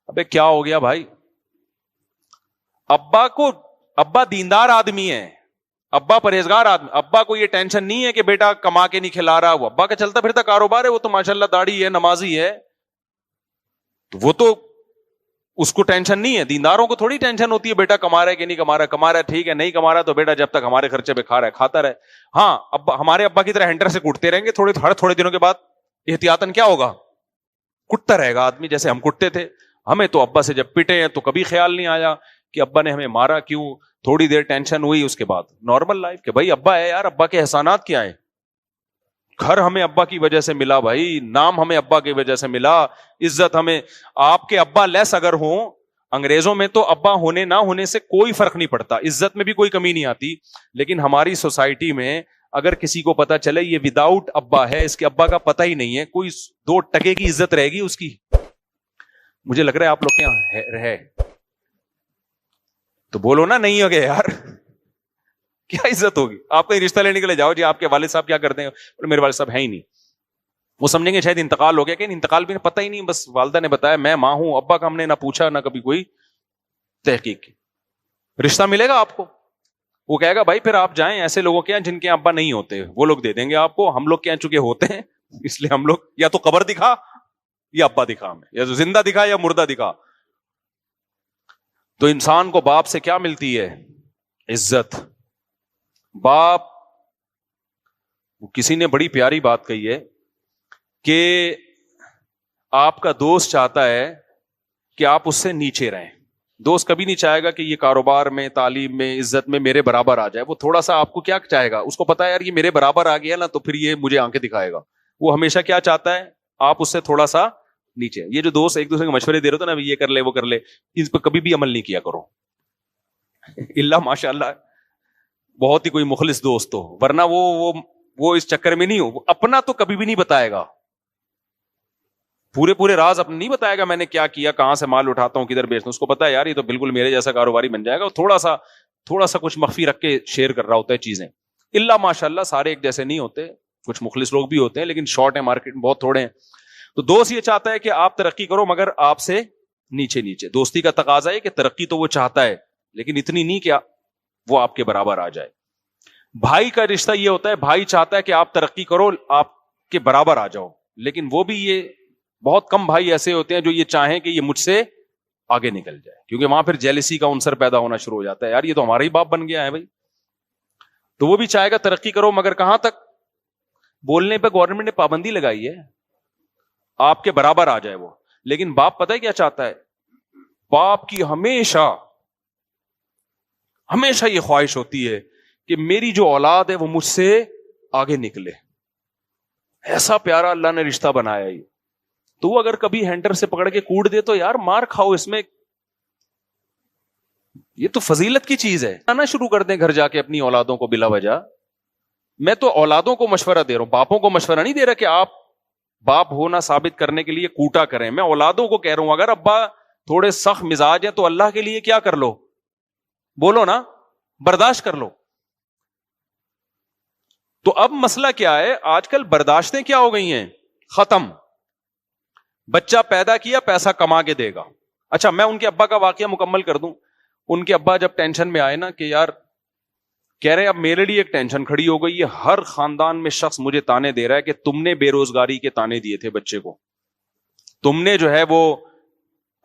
ابے کیا ہو گیا بھائی, ابا دیندار آدمی ہے, ابا پرہیزگار آدمی, ابا کو یہ ٹینشن نہیں ہے کہ بیٹا کما کے نہیں کھلا رہا. وہ ابا کا چلتا پھرتا کاروبار ہے, وہ تو ماشاءاللہ داڑھی ہے, نمازی ہے, تو وہ تو اس کو ٹینشن نہیں ہے. دینداروں کو تھوڑی ٹینشن ہوتی ہے بیٹا کما رہا ہے کہ نہیں کما رہا. کما رہا ہے ٹھیک ہے, نہیں کما رہا تو بیٹا جب تک ہمارے خرچے پہ کھا رہا ہے کھاتا رہے. ہاں, ابا ہمارے ابا کی طرح ہینڈر سے کوٹتے رہیں گے تھوڑے دنوں کے بعد احتیاطاً کیا ہوگا, کٹتا رہے گا آدمی جیسے ہم کٹتے تھے. ہمیں تو ابا سے جب پٹے ہیں تو کبھی خیال نہیں آیا کہ ابا نے ہمیں مارا کیوں. تھوڑی دیر ٹینشن ہوئی, اس کے بعد نارمل لائف کہ بھائی ابا ہے یار, ابا کے احسانات کیا ہیں. گھر ہمیں ابا کی وجہ سے ملا بھائی, نام ہمیں ابا کی وجہ سے ملا, عزت ہمیں. آپ کے ابا لیس اگر ہوں, انگریزوں میں تو ابا ہونے نہ ہونے سے کوئی فرق نہیں پڑتا, عزت میں بھی کوئی کمی نہیں آتی. لیکن ہماری سوسائٹی میں اگر کسی کو پتا چلے یہ وداؤٹ ابا ہے, اس کے ابا کا پتہ ہی نہیں ہے, کوئی 2 ٹکے کی عزت رہے گی اس کی. مجھے لگ رہا ہے آپ لوگ کے یہاں رہے تو بولو نا, نہیں ہو گئے یار, کیا عزت ہوگی. آپ کہیں رشتہ لینے کے لیے جاؤ, جی آپ کے والد صاحب کیا کرتے ہیں, میرے والد صاحب ہے ہی نہیں. وہ سمجھیں گے شاید انتقال ہو گیا, کہ انتقال بھی پتہ ہی نہیں, بس والدہ نے بتایا میں ماں ہوں, ابا کا ہم نے نہ پوچھا نہ کبھی کوئی تحقیق کی. رشتہ ملے گا آپ کو, وہ کہے گا بھائی پھر آپ جائیں ایسے لوگوں کے یہاں جن کے ابا نہیں ہوتے, وہ لوگ دے دیں گے آپ کو. ہم لوگ کے یہاں چونکہ ہوتے ہیں اس لیے ہم لوگ یا تو قبر دکھا یا ابا دکھا, ہمیں یا تو زندہ دکھا یا مردہ دکھا. تو انسان کو باپ سے کیا ملتی ہے, عزت. باپ, کسی نے بڑی پیاری بات کہی ہے کہ آپ کا دوست چاہتا ہے کہ آپ اس سے نیچے رہیں. دوست کبھی نہیں چاہے گا کہ یہ کاروبار میں, تعلیم میں, عزت میں میرے برابر آ جائے. وہ تھوڑا سا آپ کو کیا چاہے گا, اس کو پتا ہے یار یہ میرے برابر آ گیا نا تو پھر یہ مجھے آنکھیں دکھائے گا. وہ ہمیشہ کیا چاہتا ہے, آپ اس سے تھوڑا سا نیچے. یہ جو دوست ایک دوسرے کے مشورے دے رہے ہوتے نا, یہ کر لے وہ کر لے, اس پہ کبھی بھی عمل نہیں کیا کرو اللہ ماشاء اللہ بہت ہی کوئی مخلص دوست ہو, ورنہ وہ اس چکر میں نہیں ہو. اپنا تو کبھی بھی نہیں بتائے گا, پورے راز اپنے نہیں بتائے گا, میں نے کیا کیا, کہاں سے مال اٹھاتا ہوں, کدھر بیچتا ہوں. اس کو پتا ہے یار یہ تو بالکل میرے جیسا کاروباری بن جائے گا. تھوڑا سا کچھ مخفی رکھ کے شیئر کر رہا ہوتا ہے چیزیں. اللہ ماشاء اللہ سارے ایک جیسے نہیں ہوتے, کچھ مخلص لوگ بھی ہوتے ہیں لیکن شارٹ ہے مارکیٹ میں, بہت تھوڑے ہیں. تو دوست یہ چاہتا ہے کہ آپ ترقی کرو مگر آپ سے نیچے. دوستی کا تقاضا ہے کہ ترقی تو وہ چاہتا ہے لیکن اتنی نہیں کہ وہ آپ کے برابر آ جائے. بھائی کا رشتہ یہ ہوتا ہے, بھائی چاہتا ہے کہ آپ ترقی کرو, آپ کے برابر آ جاؤ, لیکن وہ بھی یہ بہت کم بھائی ایسے ہوتے ہیں جو یہ چاہیں کہ یہ مجھ سے آگے نکل جائے, کیونکہ وہاں پھر جیلسی کا عنصر پیدا ہونا شروع ہو جاتا ہے. یار یہ تو ہمارا ہی باپ بن گیا ہے بھائی. تو وہ بھی چاہے گا ترقی کرو مگر کہاں تک, بولنے پہ گورنمنٹ نے پابندی لگائی ہے آپ کے برابر آ جائے وہ. لیکن باپ پتہ ہے کیا چاہتا ہے, باپ کی ہمیشہ یہ خواہش ہوتی ہے کہ میری جو اولاد ہے وہ مجھ سے آگے نکلے. ایسا پیارا اللہ نے رشتہ بنایا ہے. تو وہ اگر کبھی ہینڈر سے پکڑ کے کوڑ دے تو یار مار کھاؤ, اس میں یہ تو فضیلت کی چیز ہے. آنا شروع کر دیں گھر جا کے اپنی اولادوں کو بلا وجہ. میں تو اولادوں کو مشورہ دے رہا ہوں, باپوں کو مشورہ نہیں دے رہا کہ آپ باپ ہونا ثابت کرنے کے لیے کوٹا کریں. میں اولادوں کو کہہ رہا ہوں اگر ابا تھوڑے سخت مزاج ہیں تو اللہ کے لیے کیا کر لو, بولو نا, برداشت کر لو. تو اب مسئلہ کیا ہے, آج کل برداشتیں کیا ہو گئی ہیں, ختم. بچہ پیدا کیا, پیسہ کما کے دے گا. اچھا میں ان کے ابا کا واقعہ مکمل کر دوں. ان کے ابا جب ٹینشن میں آئے نا کہ یار کہہ رہے اب میرے لیے ایک ٹینشن کھڑی ہو گئی ہے, ہر خاندان میں شخص مجھے تانے دے رہا ہے کہ تم نے بے روزگاری کے تانے دیے تھے بچے کو, تم نے جو ہے وہ,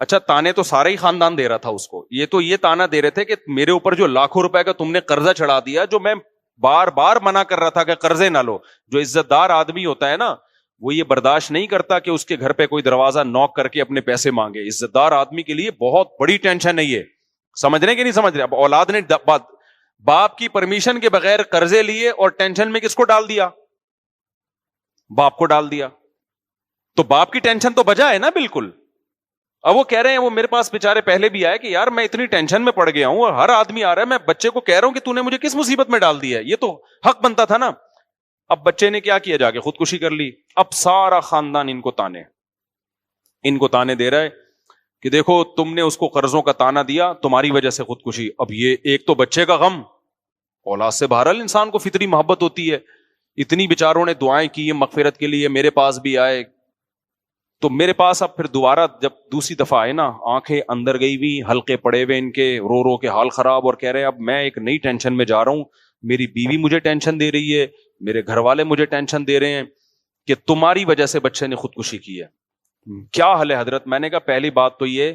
اچھا تانے تو سارا ہی خاندان دے رہا تھا اس کو, یہ تو یہ تانا دے رہے تھے کہ میرے اوپر جو لاکھوں روپے کا تم نے قرضہ چڑھا دیا, جو میں بار بار منع کر رہا تھا کہ قرضے نہ لو. جو عزت دار آدمی ہوتا ہے نا, وہ یہ برداشت نہیں کرتا کہ اس کے گھر پہ کوئی دروازہ نوک کر کے اپنے پیسے مانگے. عزت دار آدمی کے لیے بہت بڑی ٹینشن ہے یہ, سمجھ رہے کہ نہیں سمجھ رہے. اب اولاد نے باپ کی پرمیشن کے بغیر قرضے لیے اور ٹینشن میں کس کو ڈال دیا؟ باپ کو ڈال دیا. تو باپ کی ٹینشن تو بجا ہے نا بالکل. اب وہ کہہ رہے ہیں, وہ میرے پاس بیچارے پہلے بھی آئے کہ یار میں اتنی ٹینشن میں پڑ گیا ہوں, اور ہر آدمی آ رہا ہے, میں بچے کو کہہ رہا ہوں کہ تو نے مجھے کس مصیبت میں ڈال دیا ہے, یہ تو حق بنتا تھا نا. اب بچے نے کیا کیا, جا کے خودکشی کر لی. اب سارا خاندان ان کو تانے دے رہا ہے کہ دیکھو تم نے اس کو قرضوں کا تانا دیا, تمہاری وجہ سے خودکشی. اب یہ ایک تو بچے کا غم, اولاد سے بہرحال انسان کو فطری محبت ہوتی ہے. اتنی بیچاروں نے دعائیں کی مغفرت کے لیے, میرے پاس بھی آئے. تو میرے پاس اب پھر دوبارہ جب دوسری دفعہ آئے نا, آنکھیں اندر گئی ہوئی, حلقے پڑے ہوئے ان کے, رو رو کے حال خراب, اور کہہ رہے ہیں اب میں ایک نئی ٹینشن میں جا رہا ہوں. میری بیوی مجھے ٹینشن دے رہی ہے, میرے گھر والے مجھے ٹینشن دے رہے ہیں کہ تمہاری وجہ سے بچے نے خودکشی کی ہے. کیا حل ہے حضرت؟ میں نے کہا پہلی بات تو یہ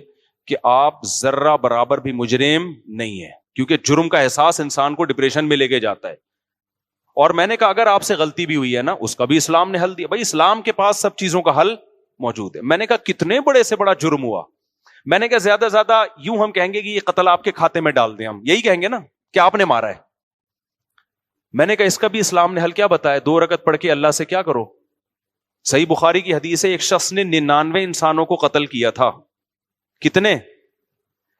کہ آپ ذرہ برابر بھی مجرم نہیں ہے, کیونکہ جرم کا احساس انسان کو ڈپریشن میں لے کے جاتا ہے. اور میں نے کہا اگر آپ سے غلطی بھی ہوئی ہے نا, اس کا بھی اسلام نے حل دیا. بھائی اسلام کے پاس سب چیزوں کا حل موجود ہے. میں نے کہا کتنے بڑے سے بڑا جرم ہوا, میں نے کہا زیادہ سے زیادہ یوں ہم کہیں گے کہ یہ قتل آپ کے کھاتے میں ڈال دیں, ہم یہی کہیں گے نا کہ آپ نے مارا ہے. میں نے کہا اس کا بھی اسلام نے حل کیا بتایا, 2 رکعت پڑھ کے اللہ سے کیا کرو. صحیح بخاری کی حدیث ہے, ایک شخص نے 99 انسانوں کو قتل کیا تھا. کتنے؟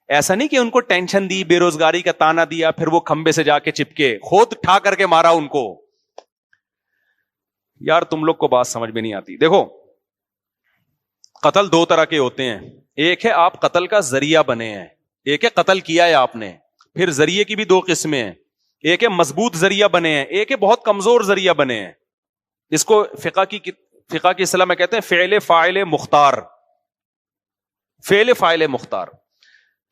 ایسا نہیں کہ ان کو ٹینشن دی, بے روزگاری کا تانا دیا, پھر وہ کھمبے سے جا کے چپکے, خود ٹھا کر کے مارا ان کو. یار تم لوگ کو بات سمجھ میں نہیں آتی. دیکھو قتل 2 طرح کے ہوتے ہیں. ایک ہے آپ قتل کا ذریعہ بنے ہیں, ایک ہے قتل کیا ہے آپ نے. پھر ذریعے کی بھی 2 قسمیں ہیں, ایک ہے مضبوط ذریعہ بنے ہیں, ایک ہے بہت کمزور ذریعہ بنے ہیں. اس کو فقہ کی اصطلاح میں کہتے ہیں فعل فاعل مختار. فعل فاعل مختار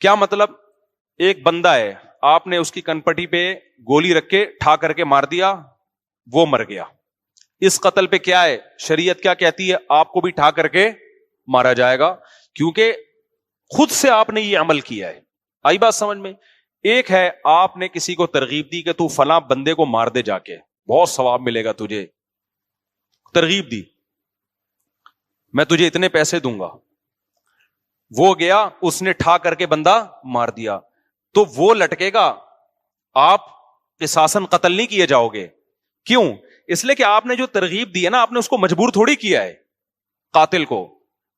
کیا مطلب؟ ایک بندہ ہے, آپ نے اس کی کنپٹی پہ گولی رکھ کے ٹھا کر کے مار دیا, وہ مر گیا. اس قتل پہ کیا ہے, شریعت کیا کہتی ہے؟ آپ کو بھی ٹھا کر کے مارا جائے گا, کیونکہ خود سے آپ نے یہ عمل کیا ہے. آئی بات سمجھ میں؟ ایک ہے آپ نے کسی کو ترغیب دی کہ تو فلاں بندے کو مار دے, جا کے بہت ثواب ملے گا تجھے. ترغیب دی, میں تجھے اتنے پیسے دوں گا. وہ گیا, اس نے ٹھا کر کے بندہ مار دیا, تو وہ لٹکے گا, آپ قصاصاً قتل نہیں کیے جاؤ گے. کیوں؟ اس لیے کہ آپ نے جو ترغیب دی ہے نا, آپ نے اس کو مجبور تھوڑی کیا ہے. قاتل کو,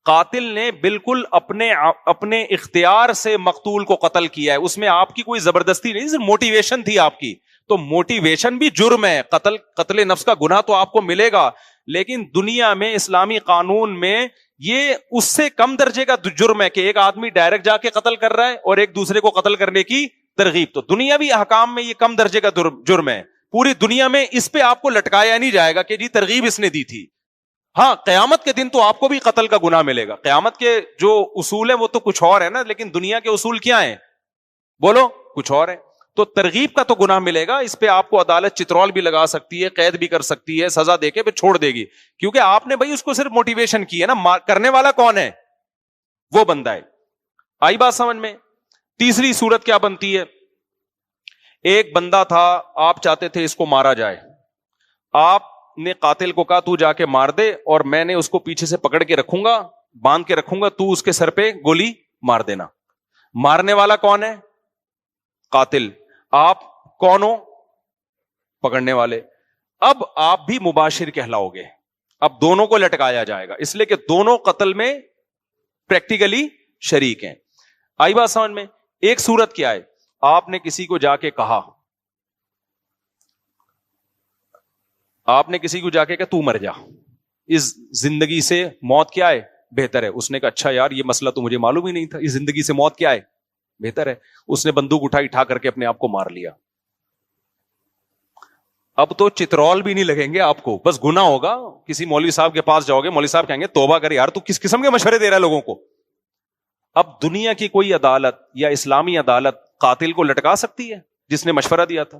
قاتل نے بالکل اپنے اختیار سے مقتول کو قتل کیا ہے, اس میں آپ کی کوئی زبردستی نہیں, صرف موٹیویشن تھی آپ کی. تو موٹیویشن بھی جرم ہے. قتل نفس کا گناہ تو آپ کو ملے گا, لیکن دنیا میں اسلامی قانون میں یہ اس سے کم درجے کا جرم ہے کہ ایک آدمی ڈائریکٹ جا کے قتل کر رہا ہے اور ایک دوسرے کو قتل کرنے کی ترغیب. تو دنیاوی احکام میں یہ کم درجے کا جرم ہے. پوری دنیا میں اس پہ آپ کو لٹکایا نہیں جائے گا کہ جی ترغیب اس نے دی تھی. ہاں قیامت کے دن تو آپ کو بھی قتل کا گناہ ملے گا. قیامت کے جو اصول ہیں وہ تو کچھ اور ہے نا, لیکن دنیا کے اصول کیا ہیں بولو, کچھ اور ہے. تو ترغیب کا تو گناہ ملے گا, اس پہ آپ کو عدالت چترول بھی لگا سکتی ہے, قید بھی کر سکتی ہے, سزا دے کے پھر چھوڑ دے گی, کیونکہ آپ نے بھائی اس کو صرف موٹیویشن کی ہے نا. کرنے والا کون ہے؟ وہ بندہ ہے. آئی بات سمجھ میں؟ تیسری صورت کیا بنتی ہے؟ ایک بندہ تھا, آپ چاہتے تھے اس کو مارا جائے, آپ نے قاتل کو کہا تو جا کے مار دے, اور میں نے اس کو پیچھے سے پکڑ کے رکھوں گا, باندھ کے رکھوں گا, تو اس کے سر پہ گولی مار دینا. مارنے والا کون ہے؟ قاتل. آپ کون ہو؟ پکڑنے والے. اب آپ بھی مباشر کہلاؤ گے. اب دونوں کو لٹکایا جائے گا, اس لیے کہ دونوں قتل میں پریکٹیکلی شریک ہیں. آئی بات سمجھ میں؟ ایک صورت کیا ہے, آپ نے کسی کو جا کے کہا, کہ تو مر جا, اس زندگی سے موت کیا ہے بہتر ہے. اس نے کہا اچھا یار یہ مسئلہ تو مجھے معلوم ہی نہیں تھا, اس زندگی سے موت کیا ہے بہتر ہے. اس نے بندوق اٹھائی, ٹھا کر کے اپنے آپ کو مار لیا. اب تو چترول بھی نہیں لگیں گے آپ کو, بس گناہ ہوگا. کسی مولوی صاحب کے پاس جاؤ گے, مولوی صاحب کہیں گے توبہ کر یار, تو کس قسم کے مشورے دے رہا ہے لوگوں کو. اب دنیا کی کوئی عدالت یا اسلامی عدالت قاتل کو لٹکا سکتی ہے جس نے مشورہ دیا تھا؟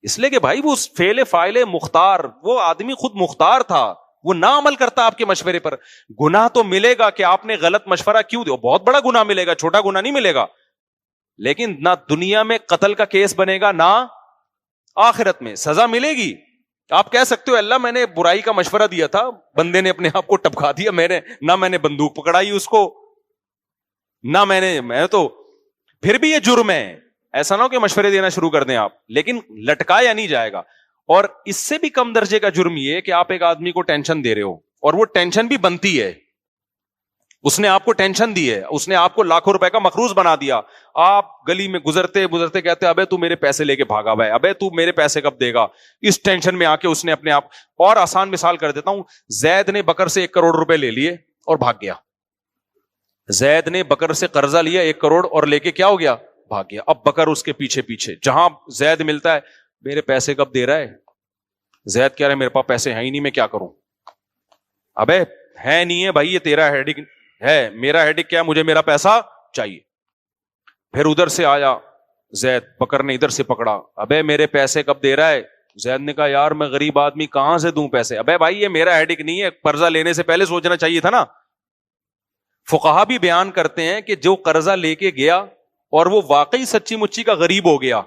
اس لیے کہ بھائی وہ فعل فاعل مختار، وہ آدمی خود مختار تھا، وہ نہ عمل کرتا آپ کے مشورے پر. گناہ تو ملے گا کہ آپ نے غلط مشورہ کیوں دیا، بہت بڑا گناہ ملے گا، چھوٹا گناہ نہیں ملے گا. لیکن نہ دنیا میں قتل کا کیس بنے گا، نہ آخرت میں سزا ملے گی. آپ کہہ سکتے ہو اللہ میں نے برائی کا مشورہ دیا تھا، بندے نے اپنے آپ کو ٹپکا دیا، میں نے بندوق پکڑائی اس کو، نہ میں تو پھر بھی یہ جرم ہے. ایسا نہ ہو کہ مشورے دینا شروع کر دیں آپ، لیکن لٹکایا نہیں جائے گا. اور اس سے بھی کم درجے کا جرم یہ کہ آپ ایک آدمی کو ٹینشن دے رہے ہو، اور وہ ٹینشن بھی بنتی ہے، اس نے آپ کو ٹینشن دی ہے، اس نے آپ کو لاکھوں روپے کا مقروض بنا دیا. آپ گلی میں گزرتے کہتے ابے تو میرے پیسے لے کے بھاگا ہوا ہے، ابے تو میرے پیسے کب دے گا. اس ٹینشن میں آ کے اس نے اپنے آپ. اور آسان مثال کر دیتا ہوں، زید نے بکر سے 1 کروڑ روپے لے لیے اور بھاگ گیا. زید نے بکر سے قرضہ لیا 1 کروڑ اور لے کے کیا ہو گیا، بھاگ گیا. اب بکر اس کے پیچھے جہاں زید ملتا ہے، میرے پیسے کب دے رہا ہے. زید کہہ رہا ہے میرے پاس پیسے ہیں ہی نہیں، میں کیا کروں. ابے ہے نہیں ہے بھائی، یہ تیرا ہیڈک ہے، میرا ہیڈک کیا ہے، مجھے میرا پیسہ چاہیے. پھر ادھر سے آیا زید، بکر نے ادھر سے پکڑا، ابے میرے پیسے کب دے رہا ہے. زید نے کہا یار میں غریب آدمی کہاں سے دوں پیسے. ابے بھائی یہ میرا ہیڈک نہیں ہے، قرضہ لینے سے پہلے سوچنا چاہیے تھا نا. فقہا بھی بیان کرتے ہیں کہ جو قرضہ لے کے گیا اور وہ واقعی سچی مچی کا غریب ہو گیا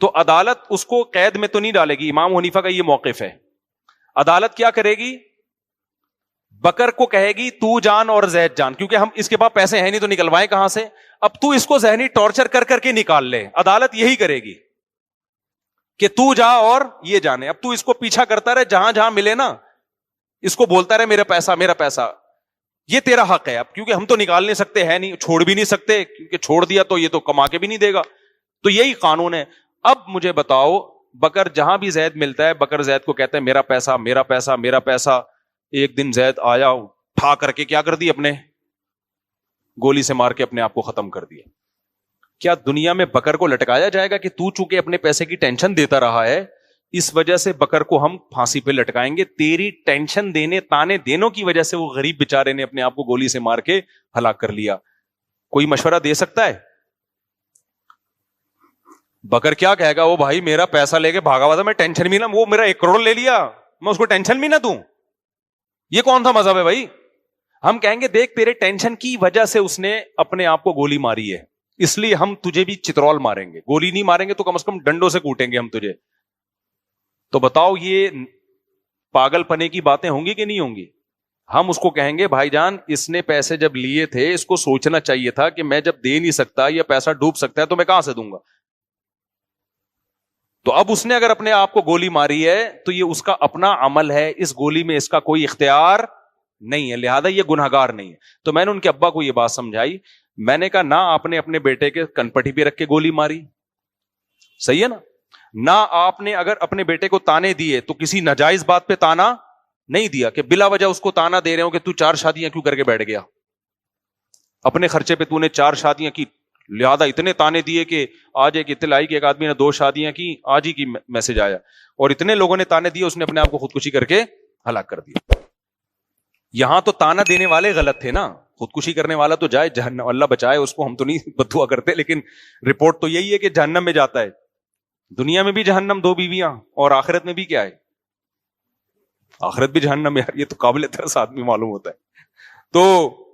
تو عدالت اس کو قید میں تو نہیں ڈالے گی. امام حنیفہ کا یہ موقف ہے. عدالت کیا کرے گی، بکر کو کہے گی تو جان اور زید جان، کیونکہ ہم اس کے پاس پیسے ہیں نہیں تو نکلوائے کہاں سے. اب تو اس کو ذہنی ٹارچر کر کر کے نکال لے. عدالت یہی کرے گی کہ تو جا اور یہ جانے. اب تو اس کو پیچھا کرتا رہے، جہاں جہاں ملے نا اس کو بولتا رہے میرا پیسہ میرا پیسہ. یہ تیرا حق ہے اب، کیونکہ ہم تو نکال نہیں سکتے، ہے نہیں، چھوڑ بھی نہیں سکتے، کیونکہ چھوڑ دیا تو یہ تو کما کے بھی نہیں دے گا. تو یہی قانون ہے. اب مجھے بتاؤ، بکر جہاں بھی زید ملتا ہے، بکر زید کو کہتا ہے میرا پیسہ میرا پیسہ میرا پیسہ. ایک دن زید آیا، اٹھا کر کے کیا کر دی، اپنے گولی سے مار کے اپنے آپ کو ختم کر دیا. کیا دنیا میں بکر کو لٹکایا جائے گا کہ تو چونکہ اپنے پیسے کی ٹینشن دیتا رہا ہے اس وجہ سے بکر کو ہم پھانسی پہ لٹکائیں گے؟ تیری ٹینشن دینے تانے دینوں کی وجہ سے وہ غریب بیچارے نے اپنے آپ کو گولی سے مار کے ہلاک کر لیا. کوئی مشورہ دے سکتا ہے؟ بکر کیا کہے گا، وہ بھائی میرا پیسہ لے کے بھاگا ہوا تھا، میں ٹینشن بھی نہ، وہ میرا 1 کروڑ لے لیا میں اس کو ٹینشن بھی نہ دوں. یہ کون سا مذہب ہے بھائی؟ ہم کہیں گے دیکھ تیرے ٹینشن کی وجہ سے اس نے اپنے آپ کو گولی ماری ہے، اس لیے ہم تجھے بھی چترول ماریں گے. گولی نہیں ماریں گے تو کم از کم ڈنڈوں سے کوٹیں گے ہم تجھے. تو بتاؤ یہ پاگل پنے کی باتیں ہوں گی کہ نہیں ہوں گی؟ ہم اس کو کہیں گے بھائی جان اس نے پیسے جب لیے تھے اس کو سوچنا چاہیے تھا کہ میں جب دے نہیں سکتا یا پیسہ ڈوب سکتا ہے تو میں کہاں سے دوں گا. تو اب اس نے اگر اپنے آپ کو گولی ماری ہے تو یہ اس کا اپنا عمل ہے، اس گولی میں اس کا کوئی اختیار نہیں ہے، لہذا یہ گنہگار نہیں ہے. تو میں نے ان کے ابا کو یہ بات سمجھائی، میں نے کہا نہ آپ نے اپنے بیٹے کے کنپٹی پہ رکھ کے گولی ماری، صحیح ہے نا، نہ آپ نے اگر اپنے بیٹے کو تانے دیے تو کسی ناجائز بات پہ تانا نہیں دیا کہ بلا وجہ اس کو تانا دے رہے ہو کہ تو 4 شادیاں کیوں کر کے بیٹھ گیا، اپنے خرچے پہ تو نے 4 شادیاں کی، لہذا اتنے تانے دیے کہ آج ایک اطلاع آئی کہ ایک آدمی نے 2 شادیاں کی، آج ہی کی میسج آیا، اور اتنے لوگوں نے تانے دیے اس نے اپنے آپ کو خودکشی کر کے ہلاک کر دیا. یہاں تو تانا دینے والے غلط تھے نا، خودکشی کرنے والا تو جائے جہنم، اللہ بچائے اس کو، ہم تو نہیں بددعا کرتے، لیکن رپورٹ تو یہی ہے کہ جہنم میں جاتا ہے. دنیا میں بھی جہنم 2 بیویاں، اور آخرت میں بھی کیا ہے، آخرت بھی جہنم. یار یہ تو قابل ترس آدمی معلوم ہوتا ہے. تو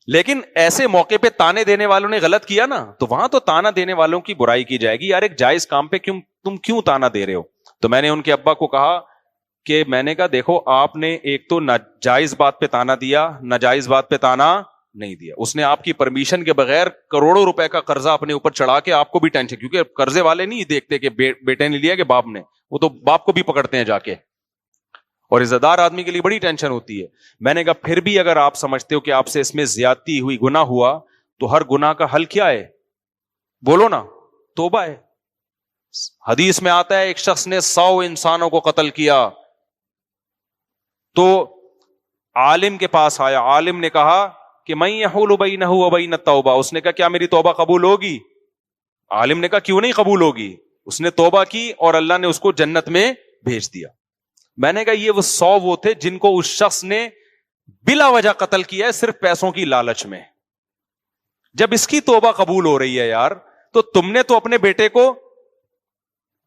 لیکن ایسے موقع پہ تانے دینے والوں نے غلط کیا نا، تو وہاں تو تانا دینے والوں کی برائی کی جائے گی. یار ایک جائز کام پہ تم کیوں تانا دے رہے ہو؟ تو میں نے ان کے ابا کو کہا کہ میں نے کہا دیکھو آپ نے ایک تو ناجائز بات پہ تانا دیا، ناجائز بات پہ تانا نہیں دیا. اس نے آپ کی پرمیشن کے بغیر کروڑوں روپے کا قرضہ اپنے اوپر چڑھا کے آپ کو بھی ٹینشن، کیونکہ قرضے والے نہیں دیکھتے کہ بیٹے نے لیا کہ باپ نے، وہ تو باپ کو بھی پکڑتے ہیں جا کے، اور عزتدار آدمی کے لیے بڑی ٹینشن ہوتی ہے. میں نے کہا پھر بھی اگر آپ سمجھتے ہو کہ آپ سے اس میں زیادتی ہوئی، گناہ ہوا، تو ہر گناہ کا حل کیا ہے؟ بولو نا، توبہ ہے. حدیث میں آتا ہے ایک شخص نے 100 انسانوں کو قتل کیا تو عالم کے پاس آیا، عالم نے کہا کہ من یحول بینہ وبین التوبہ، اس نے کہا کیا میری توبہ قبول ہوگی؟ عالم نے کہا کیوں نہیں قبول ہوگی. اس نے توبہ کی اور اللہ نے اس کو جنت میں بھیج دیا. میں نے کہا یہ وہ 100 وہ تھے جن کو اس شخص نے بلا وجہ قتل کیا ہے صرف پیسوں کی لالچ میں. جب اس کی توبہ قبول ہو رہی ہے یار، تو تم نے تو اپنے بیٹے کو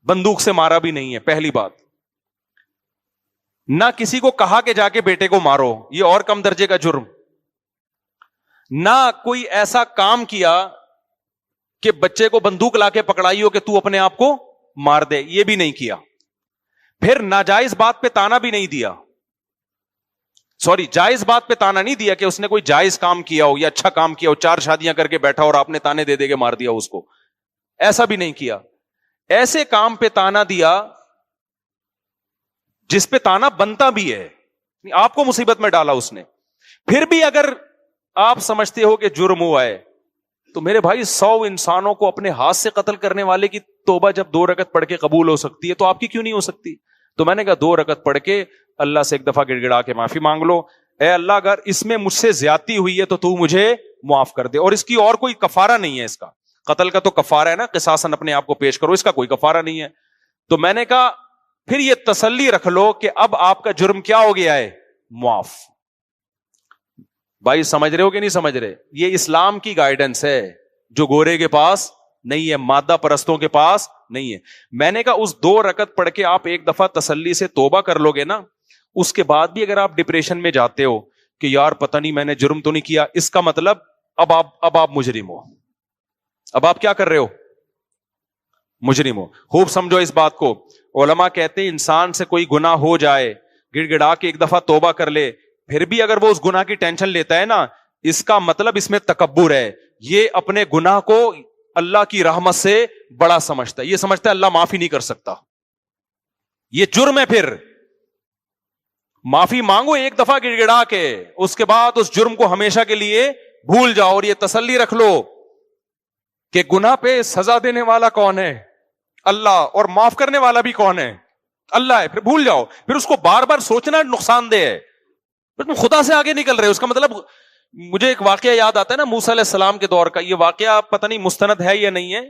بندوق سے مارا بھی نہیں ہے، پہلی بات. نہ کسی کو کہا کہ جا کے بیٹے کو مارو، یہ اور کم درجے کا جرم. نہ کوئی ایسا کام کیا کہ بچے کو بندوق لا کے پکڑائی ہو کہ تو اپنے آپ کو مار دے، یہ بھی نہیں کیا. پھر ناجائز بات پہ تانا بھی نہیں دیا، جائز بات پہ تانا نہیں دیا کہ اس نے کوئی جائز کام کیا ہو یا اچھا کام کیا ہو، 4 شادیاں کر کے بیٹھا اور آپ نے تانے دے دے کے مار دیا اس کو، ایسا بھی نہیں کیا. ایسے کام پہ تانا دیا جس پہ تانا بنتا بھی ہے، آپ کو مصیبت میں ڈالا اس نے. پھر بھی اگر آپ سمجھتے ہو کہ جرم ہوا ہے تو میرے بھائی 100 انسانوں کو اپنے ہاتھ سے قتل کرنے والے کی توبہ جب 2 رکعت پڑھ کے قبول ہو سکتی ہے تو آپ کی کیوں نہیں ہو سکتی؟ تو میں نے کہا 2 رکعت پڑھ کے اللہ سے ایک دفعہ گڑ گڑا کے معافی مانگ لو، اے اللہ اگر اس میں مجھ سے زیادتی ہوئی ہے تو تو مجھے معاف کر دے. اور اس کی اور کوئی کفارہ نہیں ہے، اس کا قتل کا تو کفارہ ہے نا، قصاصاً اپنے آپ کو پیش کرو، اس کا کوئی کفارہ نہیں ہے. تو میں نے کہا پھر یہ تسلی رکھ لو کہ اب آپ کا جرم کیا ہو گیا ہے؟ معاف. بھائی سمجھ رہے ہو کہ نہیں سمجھ رہے؟ یہ اسلام کی گائیڈنس ہے جو گورے کے پاس نہیں ہے، مادہ پرستوں کے پاس نہیں ہے. میں نے کہا اس 2 رکعت پڑھ کے آپ ایک دفعہ تسلی سے توبہ کر لو گے نا، اس کے بعد بھی اگر آپ ڈپریشن میں جاتے ہو کہ یار پتہ نہیں میں نے جرم تو نہیں کیا، اس کا مطلب اب آپ مجرم ہو. اب آپ کیا کر رہے ہو؟ مجرم ہو. خوب سمجھو اس بات کو. علماء کہتے ہیں انسان سے کوئی گناہ ہو جائے، گڑ گڑا کے ایک دفعہ توبہ کر لے، پھر بھی اگر وہ اس گناہ کی ٹینشن لیتا ہے نا، اس کا مطلب اس میں تکبر ہے. یہ اپنے گناہ کو اللہ کی رحمت سے بڑا سمجھتا ہے، یہ سمجھتا ہے اللہ معافی نہیں کر سکتا، یہ جرم ہے. پھر معافی مانگو ایک دفعہ گڑ گڑا کے، اس کے بعد اس جرم کو ہمیشہ کے لیے بھول جاؤ اور یہ تسلی رکھ لو کہ گناہ پہ سزا دینے والا کون ہے؟ اللہ. اور معاف کرنے والا بھی کون ہے؟ اللہ ہے. پھر بھول جاؤ، پھر اس کو بار بار سوچنا نقصان دہ ہے، پھر تم خدا سے آگے نکل رہے ہو. اس کا مطلب مجھے ایک واقعہ یاد آتا ہے نا موسیٰ علیہ السلام کے دور کا. یہ واقعہ پتہ نہیں مستند ہے یا نہیں ہے،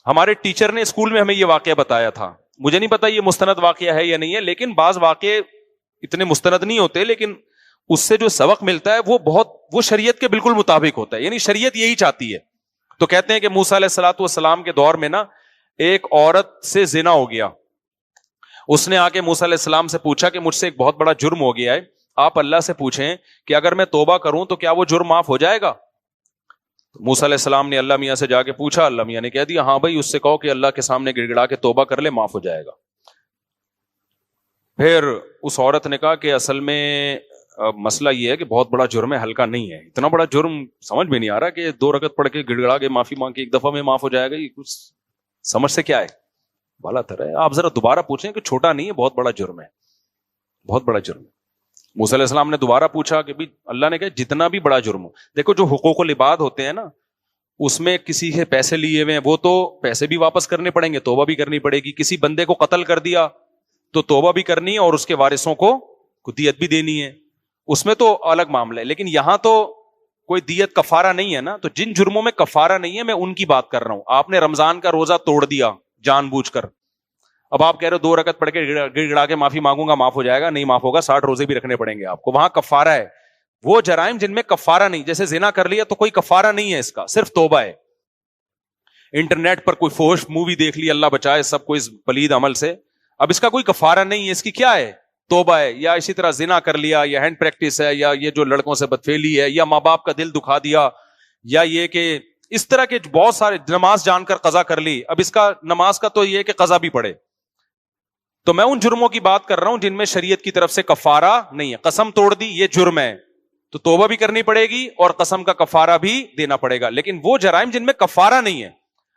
ہمارے ٹیچر نے اسکول میں ہمیں یہ واقعہ بتایا تھا. مجھے نہیں پتا یہ مستند واقعہ ہے یا نہیں ہے، لیکن بعض واقعے اتنے مستند نہیں ہوتے لیکن اس سے جو سبق ملتا ہے وہ شریعت کے بالکل مطابق ہوتا ہے، یعنی شریعت یہی چاہتی ہے. تو کہتے ہیں کہ موسیٰ علیہ السلام کے دور میں نا ایک عورت سے زنا ہو گیا. اس نے آ کے موسیٰ علیہ السلام سے پوچھا کہ مجھ سے ایک بہت بڑا جرم ہو گیا ہے، آپ اللہ سے پوچھیں کہ اگر میں توبہ کروں تو کیا وہ جرم معاف ہو جائے گا؟ موسیٰ علیہ السلام نے اللہ میاں سے جا کے پوچھا، اللہ میاں نے کہہ دیا ہاں بھائی اس سے کہو کہ اللہ کے سامنے گڑ گڑا کے توبہ کر لے، معاف ہو جائے گا. پھر اس عورت نے کہا کہ اصل میں مسئلہ یہ ہے کہ بہت بڑا جرم ہے، ہلکا نہیں ہے. اتنا بڑا جرم سمجھ میں نہیں آ رہا کہ 2 رکعت پڑھ کے گڑ گڑا کے معافی مانگ کے ایک دفعہ میں معاف ہو جائے گا، یہ کچھ سمجھ سے کیا ہے؟ بھلا تر ہے. آپ ذرا دوبارہ پوچھیں کہ چھوٹا نہیں ہے، بہت بڑا جرم ہے، بہت بڑا جرم ہے. موسیٰ علیہ السلام نے دوبارہ پوچھا کہ اللہ نے کہا جتنا بھی بڑا جرم ہو، دیکھو جو حقوق العباد ہوتے ہیں نا اس میں کسی سے پیسے لیے ہوئے ہیں وہ تو پیسے بھی واپس کرنے پڑیں گے، توبہ بھی کرنی پڑے گی. کسی بندے کو قتل کر دیا تو توبہ بھی کرنی ہے اور اس کے وارثوں کو دیت بھی دینی ہے، اس میں تو الگ معاملہ ہے. لیکن یہاں تو کوئی دیت کفارہ نہیں ہے نا. تو جن جرموں میں کفارہ نہیں ہے میں ان کی بات کر رہا ہوں. آپ نے رمضان کا روزہ توڑ دیا جان بوجھ کر، اب آپ کہہ رہے ہو 2 رکعت پڑھ کے گڑ گڑا کے معافی مانگوں گا معاف ہو جائے گا، نہیں معاف ہوگا، 60 روزے بھی رکھنے پڑیں گے آپ کو. وہاں کفارہ ہے. وہ جرائم جن میں کفارہ نہیں، جیسے زنا کر لیا تو کوئی کفارہ نہیں ہے اس کا، صرف توبہ ہے. انٹرنیٹ پر کوئی فحش مووی دیکھ لی، اللہ بچائے سب کو اس پلید عمل سے، اب اس کا کوئی کفارہ نہیں ہے، اس کی کیا ہے؟ توبہ ہے. یا اسی طرح زنا کر لیا، یا ہینڈ پریکٹس ہے، یا یہ جو لڑکوں سے بدفعلی ہے، یا ماں باپ کا دل دکھا دیا، یا یہ کہ اس طرح کے بہت سارے، نماز جان کر قضا کر لی. اب اس کا نماز کا تو یہ کہ قضا بھی پڑے. تو میں ان جرموں کی بات کر رہا ہوں جن میں شریعت کی طرف سے کفارہ نہیں ہے. قسم توڑ دی یہ جرم ہے تو توبہ بھی کرنی پڑے گی اور قسم کا کفارہ بھی دینا پڑے گا. لیکن وہ جرائم جن میں کفارہ نہیں ہے،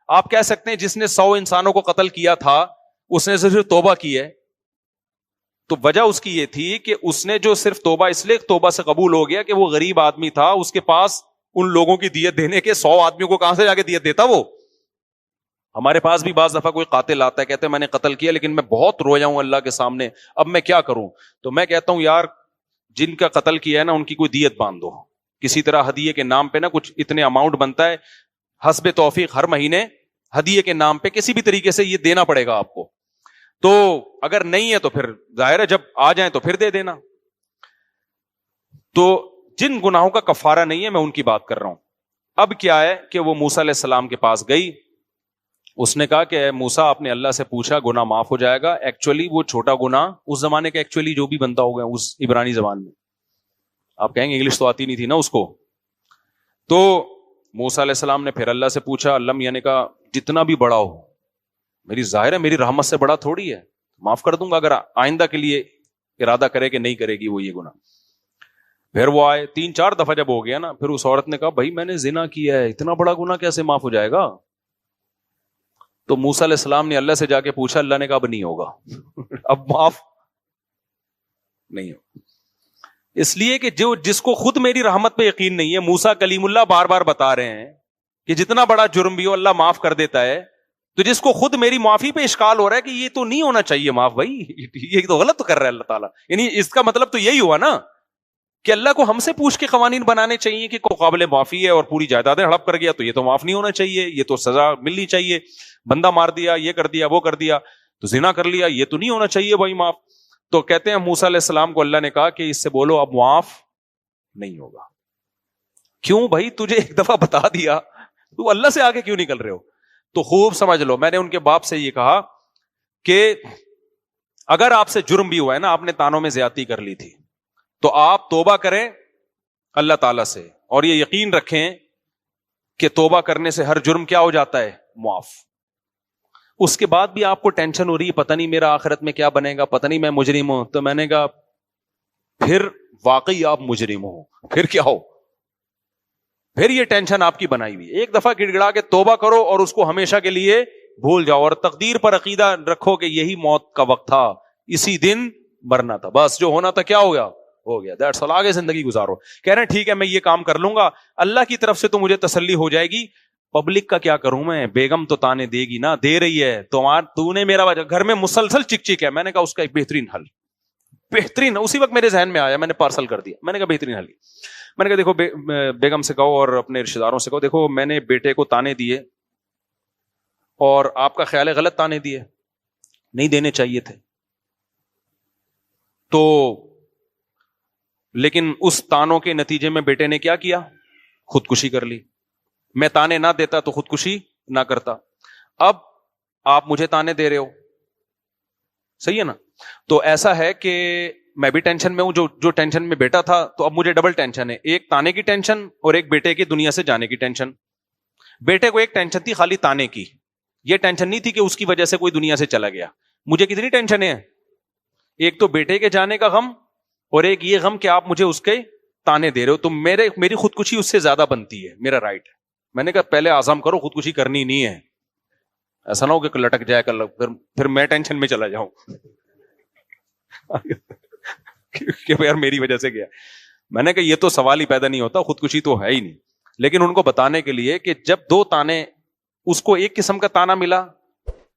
آپ کہہ سکتے ہیں جس نے 100 انسانوں کو قتل کیا تھا اس نے صرف توبہ کی ہے، تو وجہ اس کی یہ تھی کہ اس نے جو صرف توبہ اس لیے توبہ سے قبول ہو گیا کہ وہ غریب آدمی تھا، اس کے پاس ان لوگوں کی دیت دینے کے 100 آدمیوں کو کہاں سے جا کے دیت دیتا. وہ ہمارے پاس بھی بعض دفعہ کوئی قاتل آتا ہے، کہتے ہیں میں نے قتل کیا لیکن میں بہت رویا ہوں اللہ کے سامنے، اب میں کیا کروں؟ تو میں کہتا ہوں یار جن کا قتل کیا ہے نا ان کی کوئی دیت باندھ دو کسی طرح، ہدیے کے نام پہ نا کچھ اتنے اماؤنٹ بنتا ہے حسب توفیق، ہر مہینے ہدیے کے نام پہ کسی بھی طریقے سے یہ دینا پڑے گا آپ کو. تو اگر نہیں ہے تو پھر ظاہر ہے جب آ جائیں تو پھر دے دینا. تو جن گناہوں کا کفارہ نہیں ہے میں ان کی بات کر رہا ہوں. اب کیا ہے کہ وہ موسیٰ علیہ السلام کے پاس گئی اس نے کہا کہ اے موسیٰ آپ نے اللہ سے پوچھا گناہ معاف ہو جائے گا. ایکچولی وہ چھوٹا گناہ اس زمانے کا ایکچولی جو بھی بنتا ہوگا اس عبرانی زبان میں, آپ کہیں گے انگلش تو آتی نہیں تھی نا اس کو. تو موسیٰ علیہ السلام نے پھر اللہ سے پوچھا, اللہ میاں نے کہا جتنا بھی بڑا ہو, میری ظاہر ہے میری رحمت سے بڑا تھوڑی ہے, معاف کر دوں گا اگر آئندہ کے لیے ارادہ کرے کہ نہیں کرے گی وہ یہ گناہ. پھر وہ آئے 3-4 دفعہ جب ہو گیا نا, پھر اس عورت نے کہا بھائی میں نے زنا کیا ہے, اتنا بڑا گناہ کیسے معاف ہو جائے گا؟ تو موسیٰ علیہ السلام نے اللہ سے جا کے پوچھا, اللہ نے کہا اب نہیں ہوگا, اب معاف نہیں ہوگا. اس لیے کہ جس کو خود میری رحمت پہ یقین نہیں ہے, موسیٰ کلیم اللہ بار بار بتا رہے ہیں کہ جتنا بڑا جرم بھی ہو اللہ معاف کر دیتا ہے, تو جس کو خود میری معافی پہ اشکال ہو رہا ہے کہ یہ تو نہیں ہونا چاہیے معاف, بھائی یہ تو غلط کر رہا ہے اللہ تعالیٰ. یعنی اس کا مطلب تو یہی ہوا نا کہ اللہ کو ہم سے پوچھ کے قوانین بنانے چاہیے کہ کوئی قابل معافی ہے اور پوری جائیدادیں ہڑپ کر گیا تو یہ تو معاف نہیں ہونا چاہیے, یہ تو سزا ملنی چاہیے. بندہ مار دیا, یہ کر دیا, وہ کر دیا, تو زنا کر لیا, یہ تو نہیں ہونا چاہیے بھائی معاف. تو کہتے ہیں موسیٰ علیہ السلام کو اللہ نے کہا کہ اس سے بولو اب معاف نہیں ہوگا. کیوں بھائی, تجھے ایک دفعہ بتا دیا, تو اللہ سے آگے کیوں نکل رہے ہو؟ تو خوب سمجھ لو, میں نے ان کے باپ سے یہ کہا کہ اگر آپ سے جرم بھی ہوا ہے نا, آپ نے تانوں میں زیادتی کر لی تھی, تو آپ توبہ کریں اللہ تعالیٰ سے, اور یہ یقین رکھیں کہ توبہ کرنے سے ہر جرم کیا ہو جاتا ہے, معاف. اس کے بعد بھی آپ کو ٹینشن ہو رہی ہے, پتہ نہیں میرا آخرت میں کیا بنے گا, پتہ نہیں میں مجرم ہوں. تو میں نے کہا پھر واقعی آپ مجرم ہو, پھر کیا ہو, پھر یہ ٹینشن آپ کی بنائی ہوئی. ایک دفعہ گڑ گڑا کے توبہ کرو اور اس کو ہمیشہ کے لیے بھول جاؤ, اور تقدیر پر عقیدہ رکھو کہ یہی موت کا وقت تھا, اسی دن مرنا تھا, بس جو ہونا تھا کیا ہو گیا, ہو گیا. That's all. آگے زندگی گزارو. کہہ رہے ہیں ٹھیک ہے میں یہ کام کر لوں گا, اللہ کی طرف سے تو مجھے تسلی ہو جائے گی, پبلک کا کیا کروں میں, بیگم تو تانے دے گی نا, دے رہی ہے, تو نے میرا گھر میں مسلسل چک چک ہے. میں نے کہا اس کا ایک بہترین حل, بہترین, اسی وقت میرے ذہن میں آیا, میں نے پارسل کر دیا. میں نے کہا بہترین حل, میں نے کہا دیکھو بیگم سے کہو اور اپنے رشتے داروں سے کہو, دیکھو میں نے بیٹے کو تانے دیے اور آپ کا خیال ہے غلط تانے دیے, نہیں دینے چاہیے تھے, تو لیکن اس تانوں کے نتیجے میں بیٹے نے کیا کیا, خودکشی کر لی. میں تانے نہ دیتا تو خودکشی نہ کرتا. اب آپ مجھے تانے دے رہے ہو, صحیح ہے نا. تو ایسا ہے کہ میں بھی ٹینشن میں ہوں, جو ٹینشن میں بیٹا تھا, تو اب مجھے ڈبل ٹینشن ہے, ایک تانے کی ٹینشن اور ایک بیٹے کی دنیا سے جانے کی ٹینشن. بیٹے کو ایک ٹینشن تھی خالی تانے کی, یہ ٹینشن نہیں تھی کہ اس کی وجہ سے کوئی دنیا سے چلا گیا. مجھے کتنی ٹینشن ہے, ایک تو بیٹے کے جانے کا غم, اور ایک یہ غم کہ آپ مجھے اس کے تانے دے رہے ہو, تو میری خودکشی اس سے زیادہ بنتی ہے, میرا رائٹ ہے. میں نے کہا پہلے عزم کرو, خودکشی کرنی نہیں ہے, ایسا نہ ہو کہ لٹک جائے کل, پھر میں ٹینشن میں چلا جاؤں کہ یار میری وجہ سے گیا. میں نے کہا یہ تو سوال ہی پیدا نہیں ہوتا, خودکشی تو ہے ہی نہیں. لیکن ان کو بتانے کے لیے کہ جب 2 تانے, اس کو ایک قسم کا تانا ملا,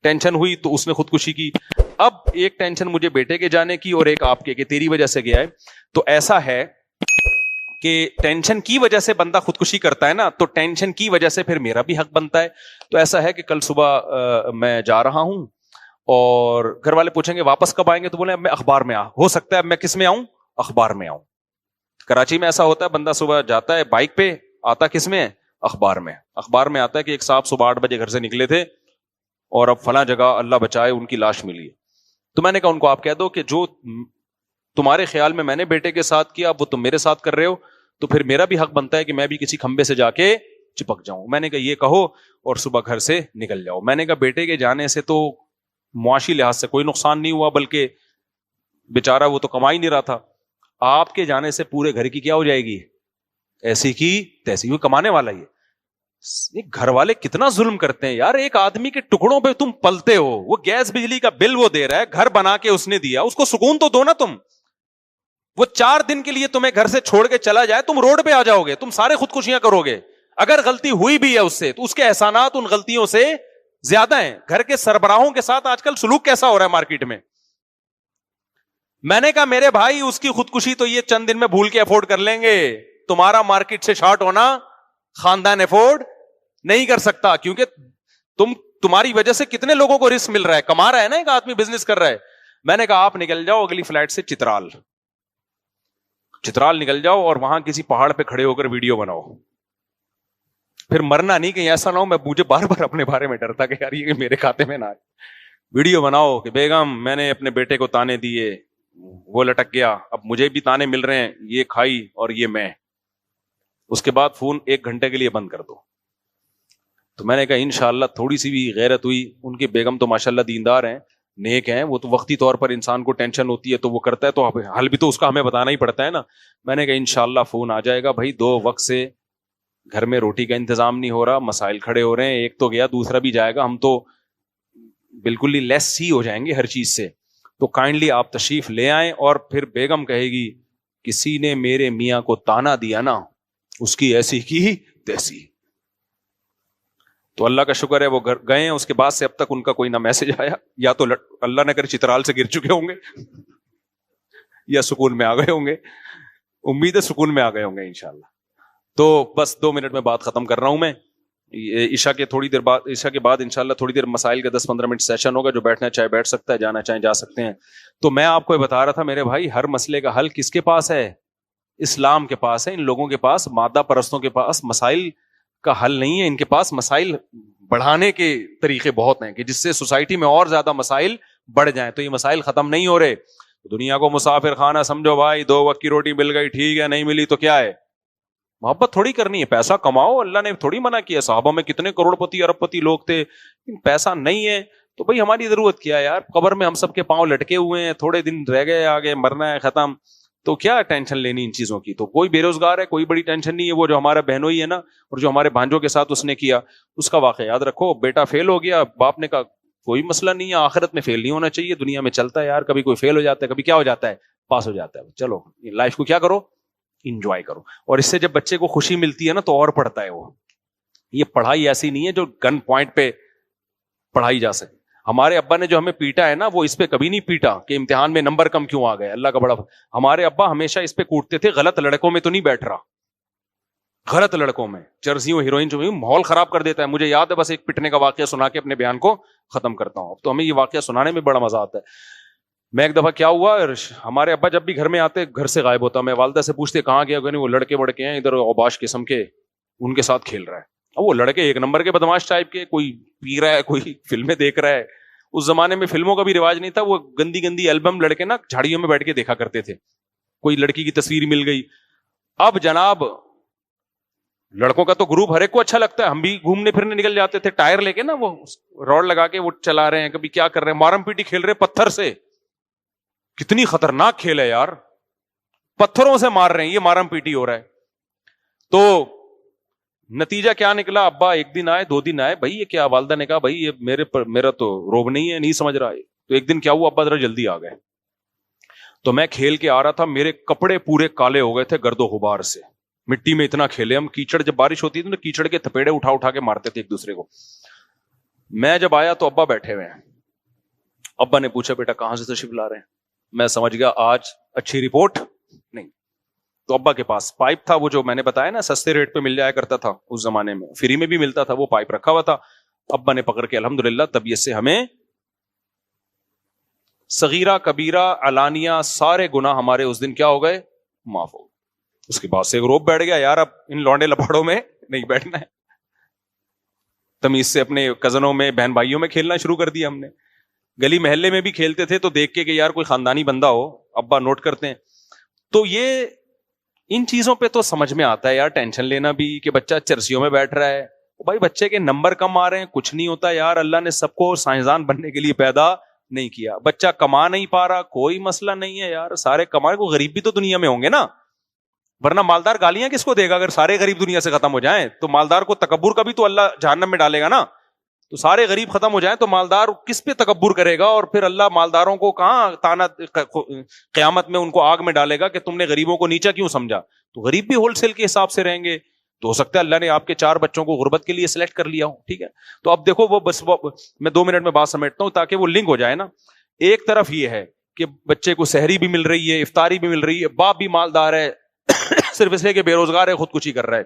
ٹینشن ہوئی تو اس نے خودکشی کی. اب ایک ٹینشن مجھے بیٹے کے جانے کی اور ایک آپ کے کہ تیری وجہ سے گیا ہے. تو ایسا ہے کہ ٹینشن کی وجہ سے بندہ خودکشی کرتا ہے نا, تو ٹینشن کی وجہ سے پھر میرا بھی حق بنتا ہے. تو ایسا ہے کہ کل صبح میں جا رہا ہوں, اور گھر والے پوچھیں گے واپس کب آئیں گے, تو بولے اب میں اخبار میں ہو سکتا ہے اب میں کس میں آؤں, اخبار میں آؤں. کراچی میں ایسا ہوتا ہے, بندہ صبح جاتا ہے بائک پہ, آتا کس میں, اخبار میں. اخبار میں آتا ہے کہ ایک صاحب صبح 8 بجے گھر سے نکلے تھے اور اب فلاں جگہ اللہ بچائے ان کی لاش ملی ہے. تو میں نے کہا ان کو آپ کہہ دو کہ جو تمہارے خیال میں نے بیٹے کے ساتھ کیا وہ تم میرے ساتھ کر رہے ہو, تو پھر میرا بھی حق بنتا ہے کہ میں بھی کسی کھمبے سے جا کے چپک جاؤں. میں نے کہا یہ کہو اور صبح گھر سے نکل جاؤ. میں نے کہا بیٹے کے جانے سے تو معاشی لحاظ سے کوئی نقصان نہیں ہوا, بلکہ بیچارہ وہ تو کما ہی نہیں رہا تھا. آپ کے جانے سے پورے گھر کی کیا ہو جائے گی, ایسی کی تیسی, وہ کمانے والا ہی ہے. گھر والے کتنا ظلم کرتے ہیں یار, ایک آدمی کے ٹکڑوں پہ تم پلتے ہو, وہ گیس بجلی کا بل وہ دے رہا ہے, گھر بنا کے اس نے دیا, اس کو سکون تو دو نا تم. وہ 4 دن کے لیے تمہیں گھر سے چھوڑ کے چلا جائے, تم روڈ پہ آ جاؤ گے, تم سارے خودکشیاں کرو گے. اگر غلطی ہوئی بھی ہے اس سے, تو اس کے احسانات ان غلطیوں سے زیادہ ہیں. گھر کے سربراہوں کے ساتھ آج کل سلوک کیسا ہو رہا ہے مارکیٹ میں. میں نے کہا میرے بھائی اس کی خودکشی تو یہ چند دن میں بھول کے افورڈ کر لیں گے, تمہارا مارکیٹ سے شارٹ ہونا خاندان افورڈ نہیں کر سکتا, کیونکہ تمہاری وجہ سے کتنے لوگوں کو رسک مل رہا ہے, کما رہا ہے نا ایک آدمی, بزنس کر رہا ہے. میں نے کہا آپ نکل جاؤ اگلی فلائٹ سے چترال نکل جاؤ, اور وہاں کسی پہاڑ پہ کھڑے ہو کر ویڈیو بناؤ, پھر مرنا نہیں کہیں ایسا نہ ہو میں مجھے بار بار اپنے بارے میں ڈرتا کہ یار یہ میرے کھاتے میں نہ آئے. ویڈیو بناؤ کہ بیگم میں نے اپنے بیٹے کو تانے دیے, وہ لٹک گیا, اب مجھے بھی تانے مل رہے ہیں, یہ کھائی اور یہ میں. اس کے بعد فون 1 گھنٹے کے لیے بند کر دو. تو میں نے کہا انشاءاللہ تھوڑی سی بھی غیرت ہوئی. ان کی بیگم تو ماشاءاللہ دیندار ہیں, نیک ہیں, وہ تو وقتی طور پر انسان کو ٹینشن ہوتی ہے تو وہ کرتا ہے, تو حل بھی تو اس کا ہمیں بتانا ہی پڑتا ہے نا. میں نے کہا انشاءاللہ فون آ جائے گا بھائی, 2 وقت سے گھر میں روٹی کا انتظام نہیں ہو رہا, مسائل کھڑے ہو رہے ہیں, ایک تو گیا دوسرا بھی جائے گا, ہم تو بالکل ہی لیس ہی ہو جائیں گے ہر چیز سے. تو کائنڈلی آپ تشریف لے آئیں. اور پھر بیگم کہے گی کسی نے میرے میاں کو تانا دیا نا, اس کی ایسی کی تیسی. تو اللہ کا شکر ہے وہ گئے ہیں, اس کے بعد سے اب تک ان کا کوئی نہ میسج آیا, یا تو اللہ نہ کرے چترال سے گر چکے ہوں گے یا سکون میں آ گئے ہوں گے. امید ہے سکون میں آ گئے ہوں گے انشاءاللہ. تو بس 2 منٹ میں بات ختم کر رہا ہوں میں. عشاء کے تھوڑی دیر بعد, عشاء کے بعد انشاءاللہ تھوڑی دیر مسائل کا 10-15 منٹ سیشن ہوگا, جو بیٹھنا چاہے بیٹھ سکتا ہے, جانا چاہے جا سکتے ہیں. تو میں آپ کو یہ بتا رہا تھا میرے بھائی, ہر مسئلے کا حل کس کے پاس ہے؟ اسلام کے پاس ہے. ان لوگوں کے پاس, مادہ پرستوں کے پاس مسائل کا حل نہیں ہے. ان کے پاس مسائل بڑھانے کے طریقے بہت ہیں کہ جس سے سوسائٹی میں اور زیادہ مسائل بڑھ جائیں. تو یہ مسائل ختم نہیں ہو رہے. دنیا کو مسافر خانہ سمجھو بھائی, 2 وقت کی روٹی مل گئی ٹھیک ہے, نہیں ملی تو کیا ہے, محبت تھوڑی کرنی ہے, پیسہ کماؤ. اللہ نے تھوڑی منع کیا, صحابہ میں کتنے کروڑ پتی ارب پتی لوگ تھے, پیسہ نہیں ہے تو بھائی ہماری ضرورت کیا ہے یار. قبر میں ہم سب کے پاؤں لٹکے ہوئے ہیں, تھوڑے دن رہ گئے, آگے مرنا ہے, ختم. تو کیا ٹینشن لینی ان چیزوں کی. تو کوئی بے روزگار ہے, کوئی بڑی ٹینشن نہیں ہے. وہ جو ہمارا بہنوئی ہے نا, اور جو ہمارے بھانجوں کے ساتھ اس نے کیا, اس کا واقعہ یاد رکھو. بیٹا فیل ہو گیا, باپ نے کہا کوئی مسئلہ نہیں ہے, آخرت میں فیل نہیں ہونا چاہیے, دنیا میں چلتا ہے یار, کبھی کوئی فیل ہو جاتا ہے, کبھی کیا ہو جاتا ہے, پاس ہو جاتا ہے. چلو لائف کو کیا کرو, انجوائے کرو. اور اس سے جب بچے کو خوشی ملتی ہے نا تو اور پڑھتا ہے وہ. یہ پڑھائی ایسی نہیں ہے جو گن پوائنٹ پہ پڑھائی جا سکے. ہمارے ابا نے جو ہمیں پیٹا ہے نا, وہ اس پہ کبھی نہیں پیٹا کہ امتحان میں نمبر کم کیوں آ گئے. اللہ کا بڑا, ہمارے ابا ہمیشہ اس پہ کوٹتے تھے غلط لڑکوں میں تو نہیں بیٹھ رہا, غلط لڑکوں میں, چرسیوں ہیروئن جو ماحول خراب کر دیتا ہے. مجھے یاد ہے, بس ایک پٹنے کا واقعہ سنا کے اپنے بیان کو ختم کرتا ہوں. اب تو ہمیں یہ واقعہ سنانے میں بڑا مزہ آتا ہے. میں ایک دفعہ کیا ہوا, ہمارے ابا جب بھی گھر میں آتے گھر سے غائب ہوتا. میں والدہ سے پوچھتے کہاں گیا, کہ نہیں وہ لڑکے وڑکے ہیں ادھر اوباش قسم کے, ان کے ساتھ کھیل رہا ہے. اب وہ لڑکے 1 نمبر کے بدماش ٹائپ کے, کوئی پی رہا ہے, کوئی فلمیں دیکھ رہا ہے. اس زمانے میں فلموں کا بھی رواج نہیں تھا. وہ گندی گندی البم لڑکے نا جھاڑیوں میں بیٹھ کے دیکھا کرتے تھے. کوئی لڑکی کی تصویر مل گئی. اب جناب لڑکوں کا تو گروپ ہر ایک کو اچھا لگتا ہے, ہم بھی گھومنے پھرنے نکل جاتے تھے, ٹائر لے کے نا, وہ روڈ لگا کے وہ چلا رہے ہیں, کبھی کیا کر رہے ہیں, مارم پیٹی کھیل رہے پتھر سے. کتنی خطرناک کھیل ہے یار, پتھروں سے مار رہے ہیں, یہ مارم پیٹی ہو رہا ہے. تو نتیجہ کیا نکلا, ابا 1 دن آئے 2 دن آئے, بھائی یہ کیا, والدہ نے کہا بھائی یہ میرا تو روب نہیں ہے, نہیں سمجھ رہا ہے. تو ایک دن کیا ہوا, ابا ذرا جلدی آ گئے. تو میں کھیل کے آ رہا تھا, میرے کپڑے پورے کالے ہو گئے تھے گرد و غبار سے, مٹی میں اتنا کھیلے ہم. کیچڑ جب بارش ہوتی تھی تو کیچڑ کے تھپیڑے اٹھا اٹھا کے مارتے تھے ایک دوسرے کو. میں جب آیا تو ابا بیٹھے ہوئے ہیں. ابا نے پوچھا بیٹا کہاں سے تشریف لا رہے ہیں. میں سمجھ گیا آج اچھی رپورٹ نہیں. تو ابا کے پاس پائپ تھا, وہ جو میں نے بتایا نا سستے ریٹ پہ مل جایا کرتا تھا اس زمانے میں, فری میں بھی ملتا تھا, وہ پائپ رکھا ہوا تھا. ابا نے پکڑ کے الحمدللہ طبیعت سے ہمیں صغیرہ کبیرہ علانیہ سارے گناہ ہمارے اس دن کیا ہو گئے, معاف ہو. اس کے بعد سے ایک روپ بیٹھ گیا, یار اب ان لونڈے لپاڑوں میں نہیں بیٹھنا ہے, تمیز سے اپنے کزنوں میں بہن بھائیوں میں کھیلنا شروع کر دیا ہم نے. گلی محلے میں بھی کھیلتے تھے تو دیکھ کے کہ یار کوئی خاندانی بندہ ہو, ابا نوٹ کرتے ہیں. تو یہ ان چیزوں پہ تو سمجھ میں آتا ہے یار, ٹینشن لینا بھی کہ بچہ چرسیوں میں بیٹھ رہا ہے. بھائی بچے کے نمبر کم آ رہے ہیں, کچھ نہیں ہوتا یار, اللہ نے سب کو سائنسدان بننے کے لیے پیدا نہیں کیا. بچہ کما نہیں پا رہا, کوئی مسئلہ نہیں ہے یار, سارے کمائے, کو غریب بھی تو دنیا میں ہوں گے نا, ورنہ مالدار گالیاں کس کو دے گا. اگر سارے غریب دنیا سے ختم ہو جائیں تو مالدار کو تکبر کا بھی تو اللہ جہنم میں ڈالے گا نا. تو سارے غریب ختم ہو جائیں تو مالدار کس پہ تکبر کرے گا, اور پھر اللہ مالداروں کو کہاں تانا قیامت میں ان کو آگ میں ڈالے گا کہ تم نے غریبوں کو نیچا کیوں سمجھا. تو غریب بھی ہول سیل کے حساب سے رہیں گے. تو ہو سکتا ہے اللہ نے آپ کے 4 بچوں کو غربت کے لیے سلیکٹ کر لیا ہو, ٹھیک ہے. تو اب دیکھو وہ بس میں 2 منٹ میں بات سمیٹتا ہوں تاکہ وہ لنک ہو جائے نا. ایک طرف یہ ہے کہ بچے کو سحری بھی مل رہی ہے, افطاری بھی مل رہی ہے, باپ بھی مالدار ہے, صرف اس لیے کہ بے روزگار ہے, خودکشی کر رہا ہے.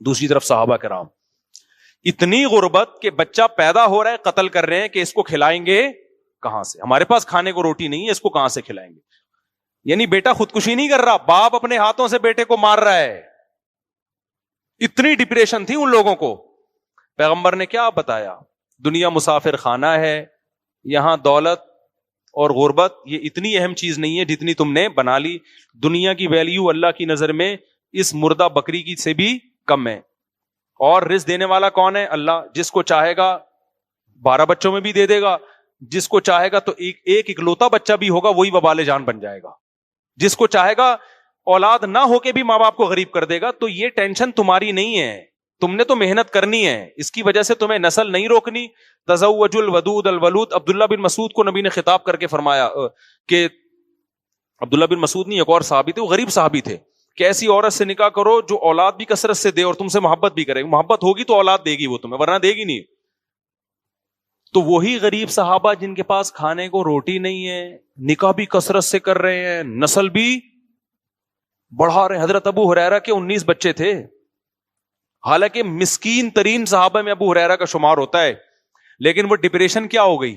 دوسری طرف صحابہ کرام اتنی غربت کہ بچہ پیدا ہو رہا ہے, قتل کر رہے ہیں کہ اس کو کھلائیں گے کہاں سے, ہمارے پاس کھانے کو روٹی نہیں ہے, اس کو کہاں سے کھلائیں گے. یعنی بیٹا خودکشی نہیں کر رہا, باپ اپنے ہاتھوں سے بیٹے کو مار رہا ہے. اتنی ڈپریشن تھی ان لوگوں کو. پیغمبر نے کیا بتایا؟ دنیا مسافر خانہ ہے, یہاں دولت اور غربت یہ اتنی اہم چیز نہیں ہے جتنی تم نے بنا لی. دنیا کی ویلیو اللہ کی نظر میں اس مردہ بکری کی سے بھی کم ہے. اور رزق دینے والا کون ہے؟ اللہ. جس کو چاہے گا 12 بچوں میں بھی دے دے گا, جس کو چاہے گا تو ایک اکلوتا بچہ بھی ہوگا وہی وبال جان بن جائے گا, جس کو چاہے گا اولاد نہ ہو کے بھی ماں باپ کو غریب کر دے گا. تو یہ ٹینشن تمہاری نہیں ہے, تم نے تو محنت کرنی ہے, اس کی وجہ سے تمہیں نسل نہیں روکنی. تزوج الودود الولود. عبداللہ بن مسعود کو نبی نے خطاب کر کے فرمایا کہ عبداللہ بن مسعود نہیں, ایک اور صحابی تھے, وہ غریب صحابی تھے, کہ ایسی عورت سے نکاح کرو جو اولاد بھی کثرت سے دے اور تم سے محبت بھی کرے. محبت ہوگی تو اولاد دے گی وہ تمہیں, ورنہ دے گی نہیں. تو وہی غریب صحابہ جن کے پاس کھانے کو روٹی نہیں ہے, نکاح بھی کثرت سے کر رہے ہیں, نسل بھی بڑھا رہے ہیں. حضرت ابو ہریرہ کے 19 بچے تھے, حالانکہ مسکین ترین صحابہ میں ابو ہریرہ کا شمار ہوتا ہے, لیکن وہ ڈپریشن کیا ہو گئی؟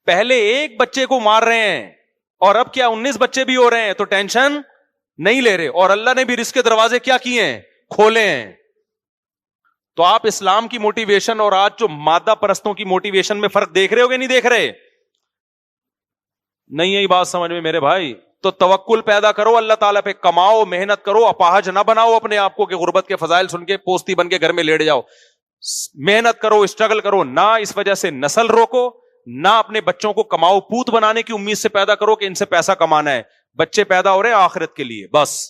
پہلے ایک بچے کو مار رہے ہیں اور اب کیا 19 بچے بھی ہو رہے ہیں, تو ٹینشن نہیں لے رہے. اور اللہ نے بھی رزق کے دروازے کیا کیے ہیں؟ کھولے ہیں. تو آپ اسلام کی موٹیویشن اور آج جو مادہ پرستوں کی موٹیویشن میں فرق دیکھ رہے ہو کہ نہیں دیکھ رہے؟ نہیں ہے بات سمجھ میں میرے بھائی. تو توکل پیدا کرو اللہ تعالیٰ پہ, کماؤ, محنت کرو, اپاہج نہ بناؤ اپنے آپ کو کہ غربت کے فضائل سن کے پوستی بن کے گھر میں لیٹ جاؤ. محنت کرو, اسٹرگل کرو, نہ اس وجہ سے نسل روکو, نہ اپنے بچوں کو کماؤ پوت بنانے کی امید سے پیدا کرو کہ ان سے پیسہ کمانا ہے. بچے پیدا ہو رہے ہیں آخرت کے لیے, بس.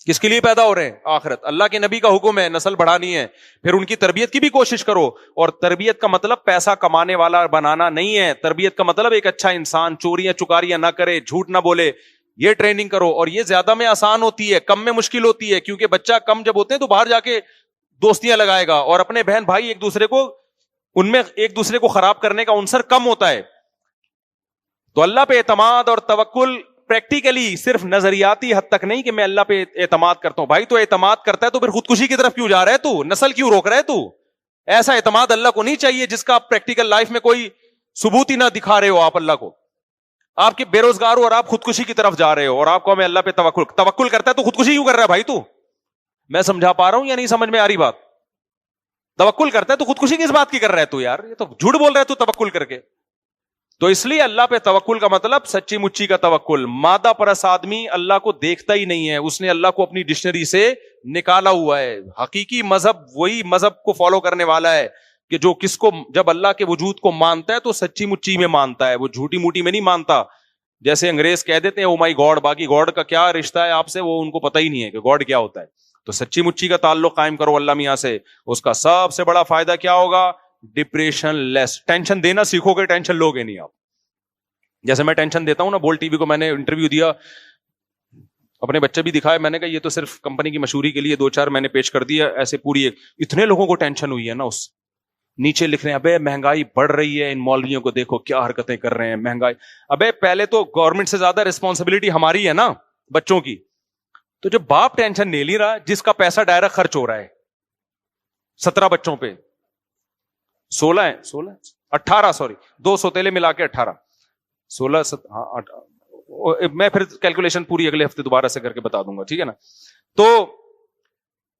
کس کے لیے پیدا ہو رہے ہیں؟ آخرت. اللہ کے نبی کا حکم ہے نسل بڑھانی ہے, پھر ان کی تربیت کی بھی کوشش کرو. اور تربیت کا مطلب پیسہ کمانے والا بنانا نہیں ہے, تربیت کا مطلب ایک اچھا انسان, چوریاں چکاریاں نہ کرے, جھوٹ نہ بولے, یہ ٹریننگ کرو. اور یہ زیادہ میں آسان ہوتی ہے, کم میں مشکل ہوتی ہے, کیونکہ بچہ کم جب ہوتے ہیں تو باہر جا کے دوستیاں لگائے گا, اور اپنے بہن بھائی ایک دوسرے کو, ان میں ایک دوسرے کو خراب کرنے کا عنصر کم ہوتا ہے. تو اللہ پہ اعتماد اور توکل پریکٹیکلی, صرف نظریاتی حد تک نہیں کہ میں اللہ پہ اعتماد کرتا ہوں. بھائی تو اعتماد کرتا ہے تو پھر خودکشی کی طرف کیوں جا رہا ہے تو؟ نسل کیوں روک رہا ہے تو؟ ایسا اعتماد اللہ کو نہیں چاہیے جس کا آپ پریکٹیکل لائف میں کوئی ثبوت ہی نہ دکھا رہے ہو آپ اللہ کو. آپ کے بے روزگار ہو اور آپ خودکشی کی طرف جا رہے ہو, اور آپ کو میں اللہ پہ توکل کرتا ہے تو خودکشی کیوں کر رہا ہے بھائی تو؟ میں سمجھا پا رہا ہوں یا نہیں سمجھ میں آ رہی بات؟ توکل کرتا ہے تو خودکشی کس بات کی کر رہا ہے تو؟ یار یہ تو جھوٹ بول رہا ہے تو توکل کر کے. تو اس لیے اللہ پہ توکل کا مطلب سچی مچی کا توکل. مادہ پرست آدمی اللہ کو دیکھتا ہی نہیں ہے, اس نے اللہ کو اپنی ڈکشنری سے نکالا ہوا ہے. حقیقی مذہب وہی مذہب کو فالو کرنے والا ہے کہ جو کس کو جب اللہ کے وجود کو مانتا ہے تو سچی مچی میں مانتا ہے, وہ جھوٹی موٹی میں نہیں مانتا. جیسے انگریز کہہ دیتے ہیں او مائی گاڈ, باقی گاڈ کا کیا رشتہ ہے آپ سے وہ ان کو پتہ ہی نہیں ہے کہ گاڈ کیا ہوتا ہے. تو سچی مچی کا تعلق قائم کرو اللہ میاں سے, اس کا سب سے بڑا فائدہ کیا ہوگا؟ ڈپریشن لیس. ٹینشن دینا سیکھو گے, ٹینشن لوگے نہیں آپ. جیسے میں ٹینشن دیتا ہوں نا, بول ٹی وی کو میں نے انٹرویو دیا, اپنے بچے بھی دکھائے, میں نے کہا یہ تو صرف کمپنی کی مشہوری کے لیے 2-4 میں نے پیش کر دیا, ایسے پوری اتنے لوگوں کو ٹینشن ہوئی ہے نا. اس نیچے لکھ رہے ہیں ابے مہنگائی بڑھ رہی ہے, ان مولویوں کو دیکھو کیا حرکتیں کر رہے ہیں, مہنگائی. ابے پہلے تو گورنمنٹ سے زیادہ رسپانسبلٹی ہماری ہے نا بچوں کی. تو جب باپ ٹینشن نہیں لے رہا, جس کا پیسہ ڈائریکٹ خرچ ہو رہا ہے 17 بچوں پہ, 18 2 سوتےلے ملا کے 18 16 میں پھر کیلکولیشن پوری اگلے ہفتے دوبارہ سے کر کے بتا دوں گا, ٹھیک ہے نا. تو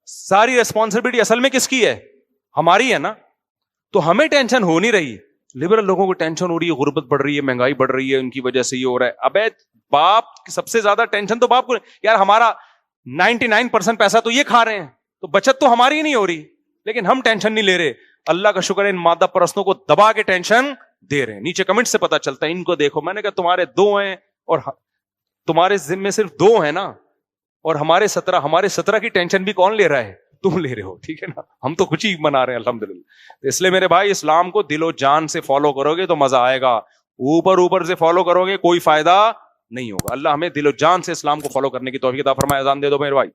ساری ریسپانسبلٹی اصل میں کس کی ہے؟ ہماری ہے نا. تو ہمیں ٹینشن ہو نہیں رہی, لبرل لوگوں کو ٹینشن ہو رہی ہے, غربت بڑھ رہی ہے, مہنگائی بڑھ رہی ہے, ان کی وجہ سے یہ ہو رہا ہے. ابے باپ سب سے زیادہ ٹینشن تو باپ کو, یار ہمارا 99% پیسہ تو یہ کھا رہے ہیں, تو بچت تو ہماری ہی نہیں ہو رہی, لیکن ہم ٹینشن نہیں لے رہے. اللہ کا شکر ہے ان مادہ پرستوں کو دبا کے ٹینشن دے رہے ہیں. نیچے کمنٹ سے پتا چلتا ہے, ان کو دیکھو. میں نے کہا تمہارے 2 ہیں اور تمہارے ذمے صرف 2 ہیں نا, اور ہمارے 17 کی ٹینشن بھی کون لے رہا ہے؟ تم لے رہے ہو, ٹھیک ہے نا. ہم تو کچھ ہی منا رہے ہیں الحمدللہ. اس لیے میرے بھائی اسلام کو دل و جان سے فالو کرو گے تو مزہ آئے گا, اوپر سے فالو کرو گے کوئی فائدہ نہیں ہوگا. اللہ ہمیں دل و جان سے اسلام کو فالو کرنے کی توفیق عطا فرمائے. اذان دے دو میرے بھائی.